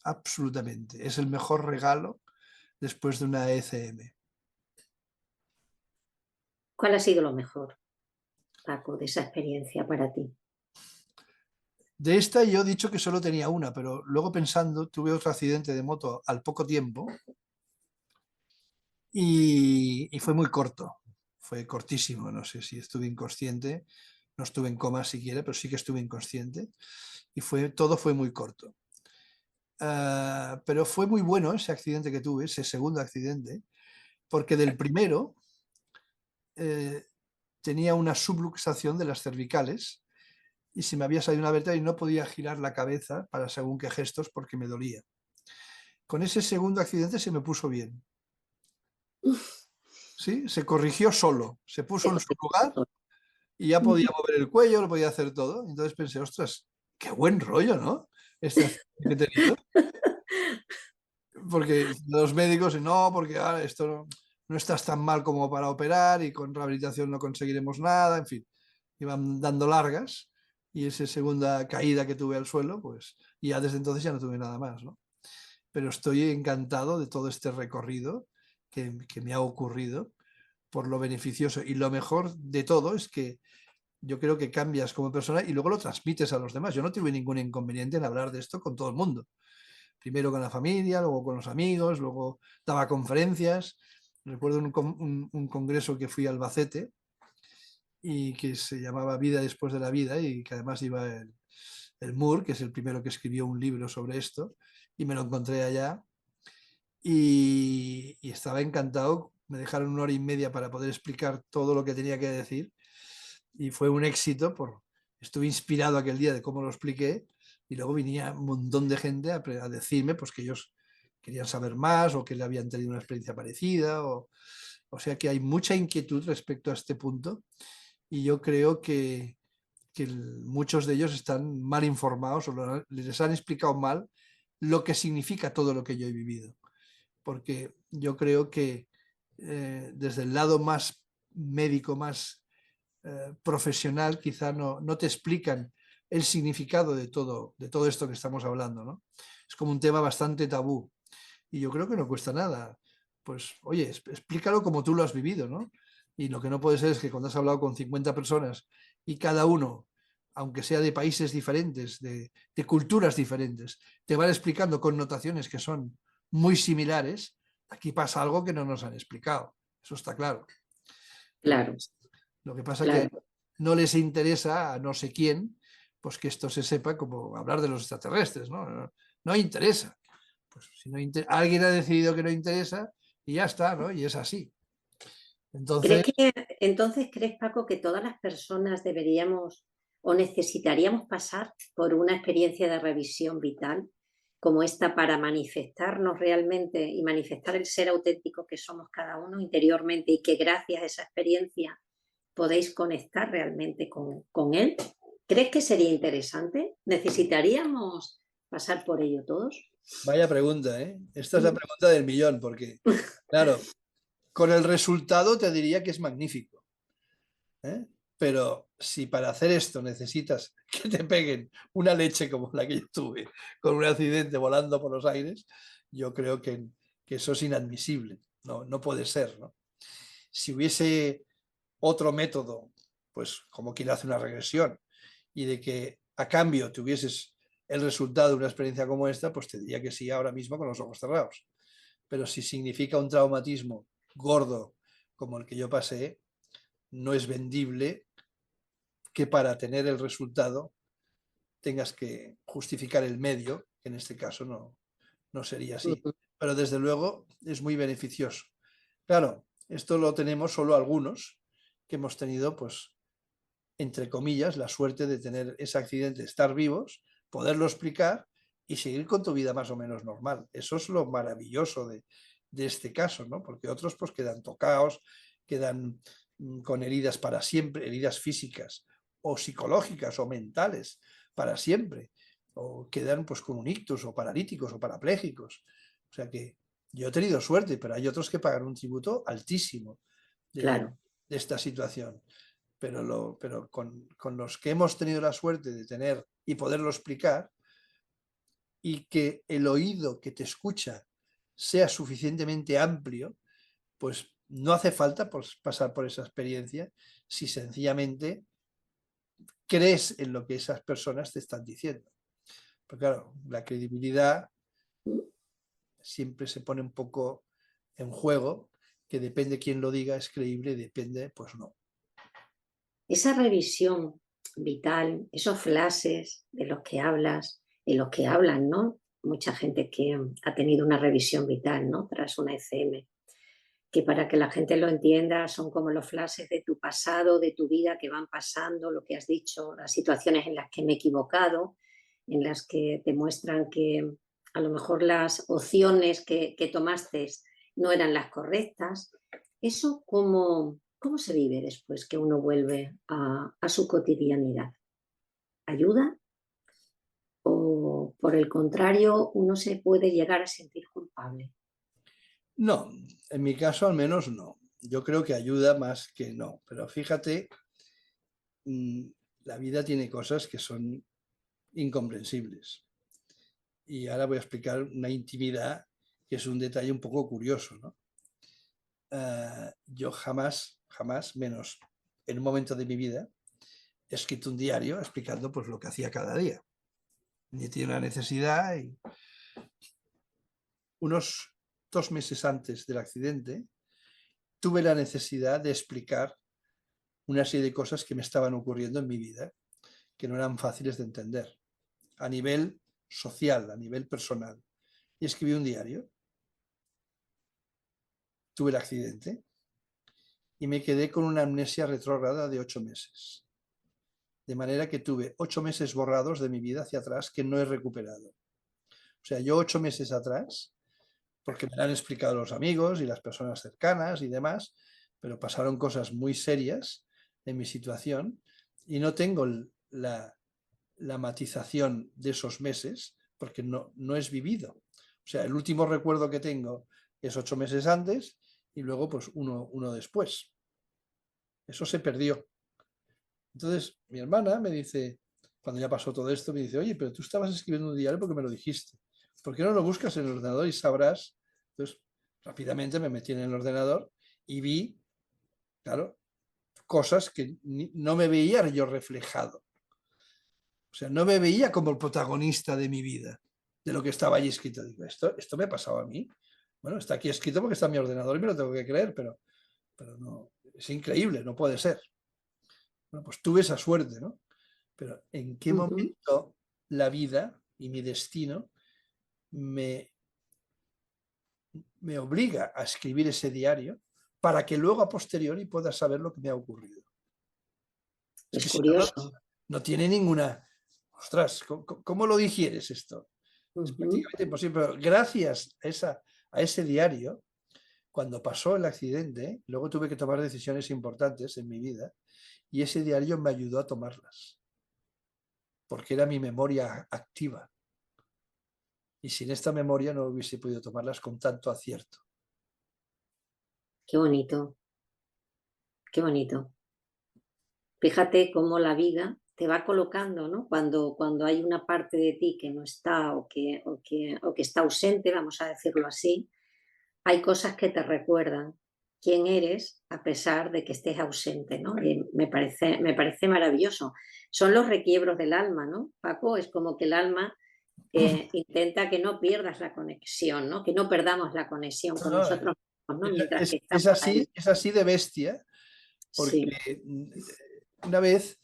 absolutamente. Es el mejor regalo después de una ECM. ¿Cuál ha sido lo mejor, Paco, de esa experiencia para ti? De esta yo he dicho que solo tenía una, pero luego pensando, tuve otro accidente de moto al poco tiempo, y fue muy corto, fue cortísimo. No sé si estuve inconsciente, no estuve en coma siquiera, pero sí que estuve inconsciente, y todo fue muy corto. Pero fue muy bueno ese accidente que tuve, ese segundo accidente, porque del primero eh, tenía una subluxación de las cervicales, y se me había salido una vértebra y no podía girar la cabeza para según qué gestos porque me dolía. Con ese segundo accidente se me puso bien. ¿Sí? Se corrigió solo, se puso en su lugar, y ya podía mover el cuello, lo podía hacer todo. Entonces pensé, ostras, qué buen rollo, ¿no? Este accidente que he tenido. Porque los médicos, no, porque esto no estás tan mal como para operar, y con rehabilitación no conseguiremos nada, en fin, iban dando largas. Y esa segunda caída que tuve al suelo, pues ya desde entonces ya no tuve nada más, ¿no? Pero estoy encantado de todo este recorrido que me ha ocurrido, por lo beneficioso. Y lo mejor de todo es que yo creo que cambias como persona y luego lo transmites a los demás. Yo no tuve ningún inconveniente en hablar de esto con todo el mundo. Primero con la familia, luego con los amigos, luego daba conferencias. Recuerdo un congreso que fui a Albacete, y que se llamaba Vida después de la vida, y que además iba el Moore, que es el primero que escribió un libro sobre esto, y me lo encontré allá y estaba encantado. Me dejaron 1 hora y media para poder explicar todo lo que tenía que decir y fue un éxito. Estuve inspirado aquel día de cómo lo expliqué y luego venía un montón de gente a decirme pues, que ellos querían saber más o que le habían tenido una experiencia parecida. O sea que hay mucha inquietud respecto a este punto y yo creo que muchos de ellos están mal informados o les han explicado mal lo que significa todo lo que yo he vivido. Porque yo creo que desde el lado más médico, más profesional, quizá no te explican el significado de todo esto que estamos hablando, ¿no? Es como un tema bastante tabú y yo creo que no cuesta nada. Pues, oye, explícalo como tú lo has vivido, ¿no? Y lo que no puede ser es que cuando has hablado con 50 personas y cada uno, aunque sea de países diferentes, de culturas diferentes, te van explicando connotaciones que son muy similares, aquí pasa algo que no nos han explicado. Eso está claro. Claro, Lo que pasa es que claro. no les interesa a no sé quién, pues que esto se sepa, como hablar de los extraterrestres, ¿no? No interesa. Pues si no alguien ha decidido que no interesa y ya está, ¿no? Y es así. Entonces, Entonces, crees, Paco, que todas las personas deberíamos o necesitaríamos pasar por una experiencia de revisión vital como esta para manifestarnos realmente y manifestar el ser auténtico que somos cada uno interiormente y que gracias a esa experiencia podéis conectar realmente con él? ¿Crees que sería interesante? ¿Necesitaríamos pasar por ello todos? vaya pregunta, ¿eh? Esta es la pregunta del millón, porque, claro, con el resultado te diría que es magnífico, ¿eh? Pero si para hacer esto necesitas que te peguen una leche como la que yo tuve, con un accidente volando por los aires, yo creo que eso es inadmisible, no puede ser, ¿no? Si hubiese otro método, pues como quien hace una regresión, y de que a cambio tuvieses el resultado de una experiencia como esta, pues te diría que sí ahora mismo con los ojos cerrados. Pero si significa un traumatismo gordo como el que yo pasé, no es vendible que para tener el resultado tengas que justificar el medio, que en este caso no sería así. Pero desde luego es muy beneficioso. Claro, esto lo tenemos solo algunos que hemos tenido, pues, entre comillas, la suerte de tener ese accidente, estar vivos, poderlo explicar y seguir con tu vida más o menos normal. Eso es lo maravilloso de este caso, ¿no? Porque otros pues quedan tocados, quedan con heridas para siempre, heridas físicas o psicológicas o mentales para siempre, o quedan pues con un ictus o paralíticos o parapléjicos. O sea que yo he tenido suerte, pero hay otros que pagan un tributo altísimo Claro. de esta situación. Pero con los que hemos tenido la suerte de tener y poderlo explicar, y que el oído que te escucha sea suficientemente amplio, pues no hace falta pues, pasar por esa experiencia si sencillamente crees en lo que esas personas te están diciendo. Pero claro, la credibilidad siempre se pone un poco en juego, que depende quién lo diga, es creíble, depende, pues no. Esa revisión vital, esos flashes de los que hablas, de los que hablan, ¿no? Mucha gente que ha tenido una revisión vital, ¿no? Tras una ECM, que para que la gente lo entienda son como los flashes de tu pasado, de tu vida que van pasando, lo que has dicho, las situaciones en las que me he equivocado, en las que te muestran que a lo mejor las opciones que tomaste no eran las correctas. Eso cómo se vive después que uno vuelve a su cotidianidad. ¿Ayuda? ¿O por el contrario uno se puede llegar a sentir culpable? No, en mi caso al menos no. Yo creo que ayuda más que no. Pero fíjate, la vida tiene cosas que son incomprensibles. Y ahora voy a explicar una intimidad que es un detalle un poco curioso, ¿no? Yo jamás, menos en un momento de mi vida, he escrito un diario explicando pues lo que hacía cada día. Ni tiene la necesidad. Y unos 2 meses antes del accidente, tuve la necesidad de explicar una serie de cosas que me estaban ocurriendo en mi vida, que no eran fáciles de entender. a nivel social, a nivel personal. Y escribí un diario. Tuve el accidente y me quedé con una amnesia retrógrada de 8 meses. De manera que tuve 8 meses borrados de mi vida hacia atrás que no he recuperado. O sea, yo 8 meses atrás, porque me lo han explicado los amigos y las personas cercanas y demás, pero pasaron cosas muy serias en mi situación y no tengo la matización de esos meses porque no es vivido. O sea, el último recuerdo que tengo es 8 meses antes y luego pues uno después. Eso se perdió. Entonces mi hermana me dice, cuando ya pasó todo esto, me dice, oye, pero tú estabas escribiendo un diario porque me lo dijiste. ¿Por qué no lo buscas en el ordenador y sabrás? Entonces rápidamente me metí en el ordenador y vi, claro, cosas que no me veía yo reflejado. O sea, no me veía como el protagonista de mi vida, de lo que estaba allí escrito. Digo, esto me pasaba a mí. Bueno, está aquí escrito porque está en mi ordenador y me lo tengo que creer, pero no, es increíble, no puede ser. Bueno, pues tuve esa suerte, ¿no? Pero ¿en qué momento la vida y mi destino me obliga a escribir ese diario para que luego a posteriori pueda saber lo que me ha ocurrido? Es Es que si no, curioso. no tiene ninguna... Ostras, ¿cómo lo digieres esto? Es Ujú. prácticamente imposible, pero gracias a ese diario, cuando pasó el accidente, luego tuve que tomar decisiones importantes en mi vida y ese diario me ayudó a tomarlas, porque era mi memoria activa. Y sin esta memoria no hubiese podido tomarlas con tanto acierto. Qué bonito, qué bonito. Fíjate cómo la vida te va colocando, ¿no? Cuando hay una parte de ti que no está o que está ausente, vamos a decirlo así, hay cosas que te recuerdan quién eres a pesar de que estés ausente, ¿no? Y me parece maravilloso. Son los requiebros del alma, ¿no, Paco? Es como que el alma intenta que no pierdas la conexión, ¿no? Que no perdamos la conexión con No, nosotros mismos, ¿no? Mientras que es estamos ahí. así, es así de bestia, Sí, porque una vez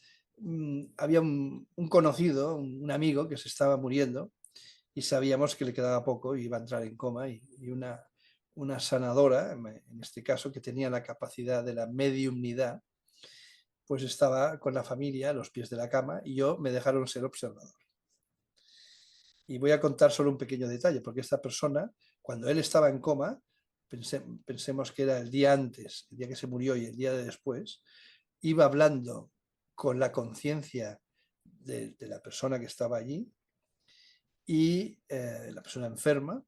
había un conocido, un amigo que se estaba muriendo y sabíamos que le quedaba poco y iba a entrar en coma y una sanadora, en este caso, que tenía la capacidad de la mediumnidad, pues estaba con la familia a los pies de la cama y yo me dejaron ser observador. Y voy a contar solo un pequeño detalle, porque esta persona, cuando él estaba en coma, pensemos que era el día antes, el día que se murió y el día de después, iba hablando con la conciencia de la persona que estaba allí y la persona enferma,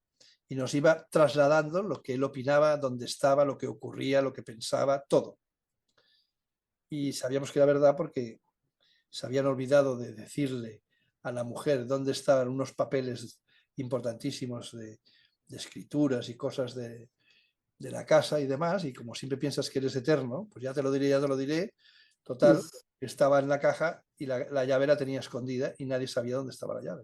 y nos iba trasladando lo que él opinaba, dónde estaba, lo que ocurría, lo que pensaba, todo. Y sabíamos que era verdad porque se habían olvidado de decirle a la mujer dónde estaban unos papeles importantísimos de escrituras y cosas de la casa y demás, y como siempre piensas que eres eterno, pues ya te lo diré, ya te lo diré. Total, estaba en la caja y la llave la tenía escondida y nadie sabía dónde estaba la llave.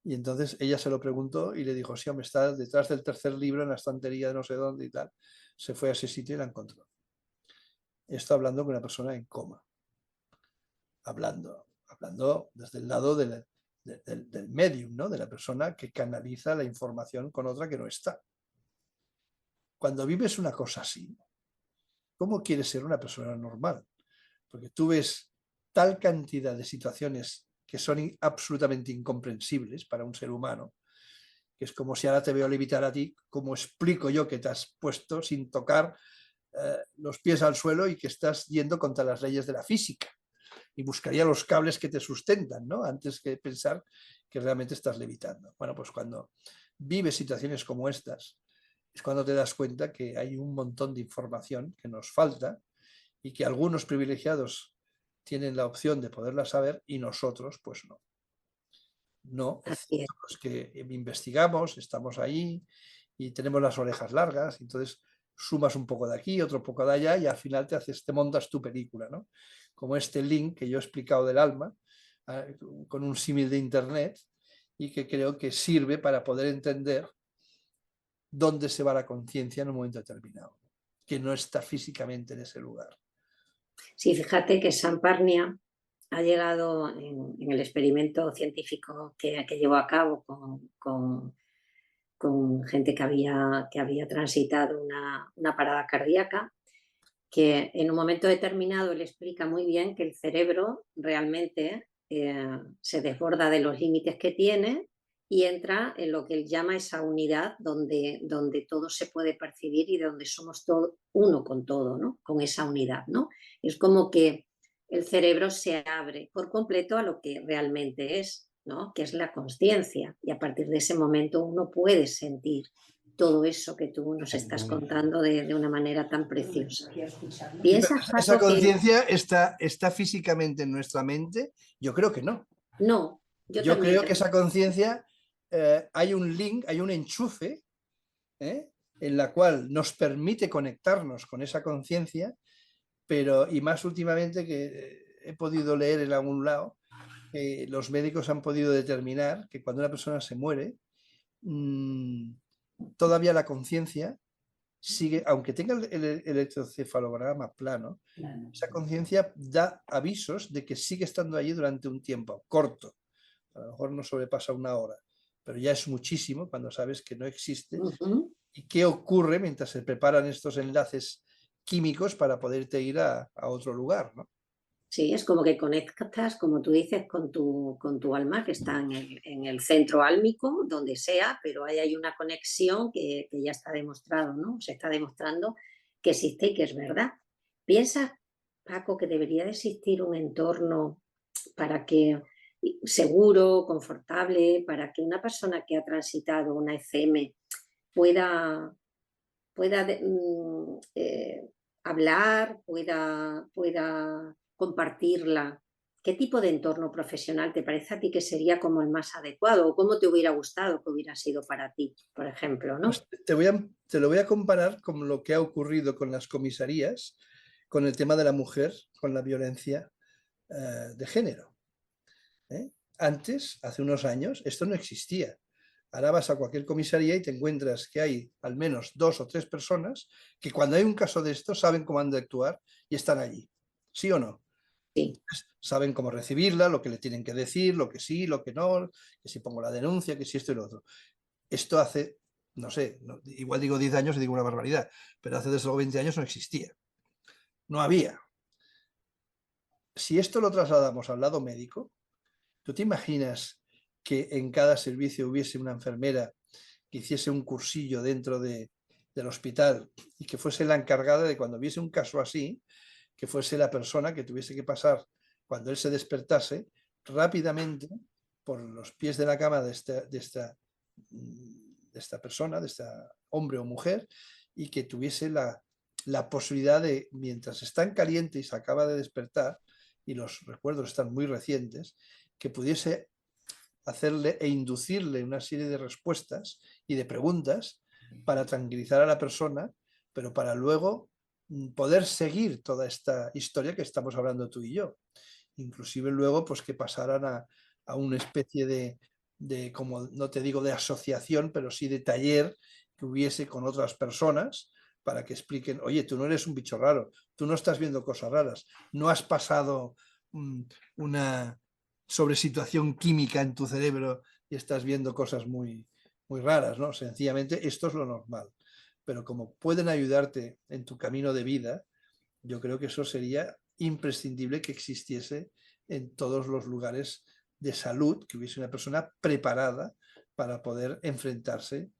Y entonces ella se lo preguntó y le dijo, sí, hombre, está detrás del tercer libro en la estantería de no sé dónde y tal. Se fue a ese sitio y la encontró. Está hablando con una persona en coma. Hablando desde el lado del medium, ¿no? De la persona que canaliza la información con otra que no está. Cuando vives una cosa así, ¿cómo quieres ser una persona normal? Porque tú ves tal cantidad de situaciones que son absolutamente incomprensibles para un ser humano, que es como si ahora te veo levitar a ti, ¿cómo explico yo que te has puesto sin tocar los pies al suelo y que estás yendo contra las leyes de la física? Y buscaría los cables que te sustentan, ¿no? Antes que pensar que realmente estás levitando. Bueno, pues cuando vives situaciones como estas, es cuando te das cuenta que hay un montón de información que nos falta y que algunos privilegiados tienen la opción de poderla saber y nosotros, pues no. No, así es. los que investigamos, estamos ahí y tenemos las orejas largas, entonces sumas un poco de aquí, otro poco de allá y al final te montas tu película, ¿no? Como este link que yo he explicado del alma, con un símil de internet y que creo que sirve para poder entender dónde se va la conciencia en un momento determinado, que no está físicamente en ese lugar. Sí, fíjate que San Parnia ha llegado en el experimento científico que llevó a cabo con gente que había transitado una parada cardíaca, que en un momento determinado él explica muy bien que el cerebro realmente se desborda de los límites que tiene y entra en lo que él llama esa unidad donde todo se puede percibir y donde somos todo, uno con todo, ¿no? Con esa unidad, ¿no? Es como que el cerebro se abre por completo a lo que realmente es, ¿no? Que es la consciencia. Y a partir de ese momento uno puede sentir todo eso que tú nos estás contando de una manera tan preciosa. Sí, pero ¿Piensas, esa Paco, que conciencia está físicamente en nuestra mente. Yo creo que no. no? Yo Yo también creo que creo. esa conciencia, hay un link, hay un enchufe, ¿eh? En la cual nos permite conectarnos con esa conciencia, pero, y más últimamente que he podido leer en algún lado, los médicos han podido determinar que cuando una persona se muere, mmm, todavía la conciencia sigue, aunque tenga el electrocefalograma plano, esa conciencia da avisos de que sigue estando allí durante un tiempo corto. A lo mejor no sobrepasa una hora, pero ya es muchísimo cuando sabes que no existe. ¿Y qué ocurre mientras se preparan estos enlaces químicos para poderte ir a otro lugar, ¿no? Sí, es como que conectas, como tú dices, con tu alma que está en el centro álmico, donde sea, pero ahí hay una conexión que ya está demostrado, ¿no? Se está demostrando que existe y que es verdad. ¿Piensas, Paco, que debería de existir un entorno para que seguro, confortable, para que una persona que ha transitado una ECM pueda, hablar, pueda compartirla? ¿Qué tipo de entorno profesional te parece a ti que sería como el más adecuado? ¿O cómo te hubiera gustado que hubiera sido para ti, por ejemplo, ¿no? Pues te lo voy a comparar con lo que ha ocurrido con las comisarías, con el tema de la mujer, con la violencia de género. ¿Eh? Antes, hace unos años, esto no existía. Ahora vas a cualquier comisaría y te encuentras que hay al menos 2 o 3 personas que cuando hay un caso de esto saben cómo han de actuar y están allí. ¿Sí o no? Sí. Saben cómo recibirla, lo que le tienen que decir, lo que sí, lo que no, que si pongo la denuncia, que si esto y lo otro. Esto hace, no sé, igual digo 10 años y digo una barbaridad, pero hace desde luego 20 años no existía. No había. Si esto lo trasladamos al lado médico, ¿tú te imaginas que en cada servicio hubiese una enfermera que hiciese un cursillo dentro del hospital y que fuese la encargada de cuando hubiese un caso así, que fuese la persona que tuviese que pasar cuando él se despertase rápidamente por los pies de la cama de esta persona, de esta hombre o mujer, y que tuviese la posibilidad de, mientras está en caliente y se acaba de despertar, y los recuerdos están muy recientes, que pudiese hacerle e inducirle una serie de respuestas y de preguntas para tranquilizar a la persona, pero para luego poder seguir toda esta historia que estamos hablando tú y yo. Inclusive luego, pues que pasaran a una especie como no te digo de asociación, pero sí de taller que hubiese con otras personas para que expliquen, oye, tú no eres un bicho raro, tú no estás viendo cosas raras, no has pasado una sobresituación química en tu cerebro y estás viendo cosas muy, muy raras, ¿no? Sencillamente esto es lo normal. Pero como pueden ayudarte en tu camino de vida, yo creo que eso sería imprescindible que existiese en todos los lugares de salud, que hubiese una persona preparada para poder enfrentarse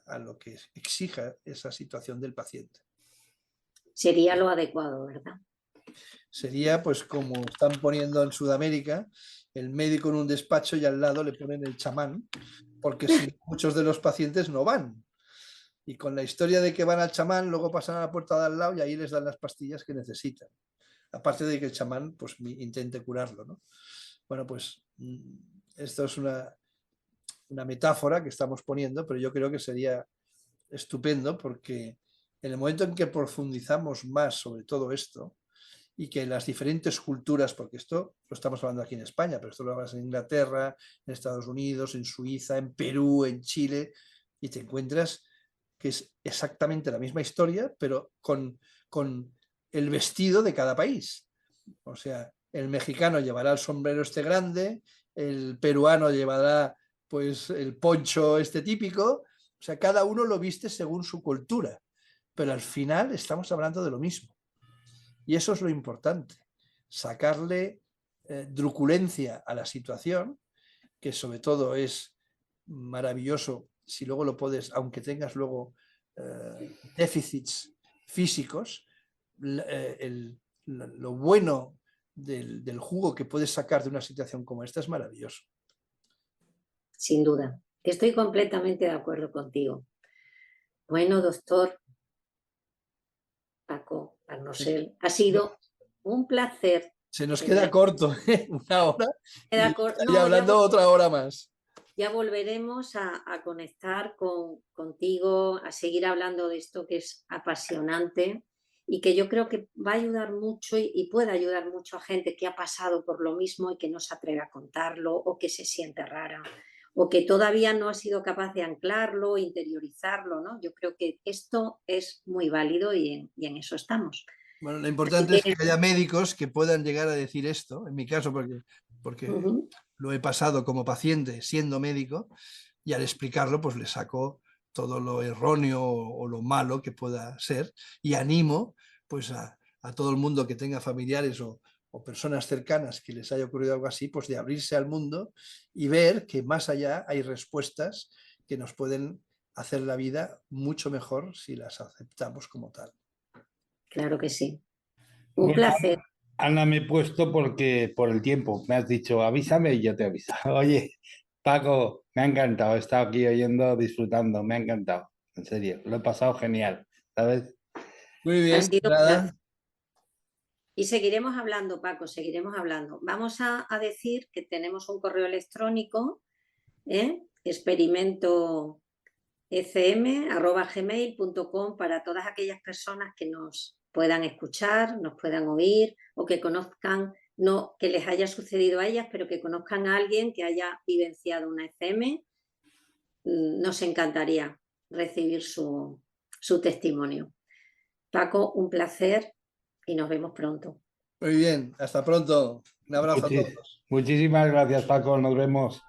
a lo que exija esa situación del paciente. Sería lo adecuado, ¿verdad? Sería pues como están poniendo en Sudamérica, el médico en un despacho y al lado le ponen el chamán, porque si muchos de los pacientes no van. Y con la historia de que van al chamán, luego pasan a la puerta de al lado y ahí les dan las pastillas que necesitan. Aparte de que el chamán pues intente curarlo, ¿no? Bueno, pues esto es una metáfora que estamos poniendo, pero yo creo que sería estupendo porque en el momento en que profundizamos más sobre todo esto y que las diferentes culturas, porque esto lo estamos hablando aquí en España, pero esto lo hablas en Inglaterra, en Estados Unidos, en Suiza, en Perú, en Chile, y te encuentras que es exactamente la misma historia, pero con el vestido de cada país. O sea, el mexicano llevará el sombrero este grande, el peruano llevará pues el poncho este típico, o sea, cada uno lo viste según su cultura, pero al final estamos hablando de lo mismo. Y eso es lo importante, sacarle truculencia a la situación, que sobre todo es maravilloso si luego lo puedes, aunque tengas luego déficits físicos, lo bueno del jugo que puedes sacar de una situación como esta es maravilloso. Sin duda. Estoy completamente de acuerdo contigo. Bueno, doctor Paco Arnosel, ha sido un placer. Se nos queda corto, una hora, y estaría No, hablando otra hora más. Ya volveremos a conectar contigo, a seguir hablando de esto que es apasionante y que yo creo que va a ayudar mucho y puede ayudar mucho a gente que ha pasado por lo mismo y que no se atreve a contarlo o que se siente rara o que todavía no ha sido capaz de anclarlo, interiorizarlo, ¿no? Yo creo que esto es muy válido y en eso estamos. Bueno, lo importante es que haya médicos que puedan llegar a decir esto, en mi caso, porque lo he pasado como paciente siendo médico, y al explicarlo pues le saco todo lo erróneo o lo malo que pueda ser, y animo pues a todo el mundo que tenga familiares o personas cercanas que les haya ocurrido algo así, pues de abrirse al mundo y ver que más allá hay respuestas que nos pueden hacer la vida mucho mejor si las aceptamos como tal. Claro que sí. Un placer. Ana, me he puesto porque por el tiempo. Me has dicho, avísame y yo te aviso. Oye, Paco, me ha encantado. He estado aquí oyendo, disfrutando. Me ha encantado. En serio, lo he pasado genial. ¿Sabes? Muy bien, nada. Y seguiremos hablando, Paco, seguiremos hablando. Vamos a decir que tenemos un correo electrónico, experimentoecm@gmail.com, para todas aquellas personas que nos puedan escuchar, nos puedan oír o que conozcan, no que les haya sucedido a ellas, pero que conozcan a alguien que haya vivenciado una ECM. Nos encantaría recibir su testimonio. Paco, un placer y nos vemos pronto. Muy bien, hasta pronto. Un abrazo a todos. Muchísimas gracias, Paco. Nos vemos.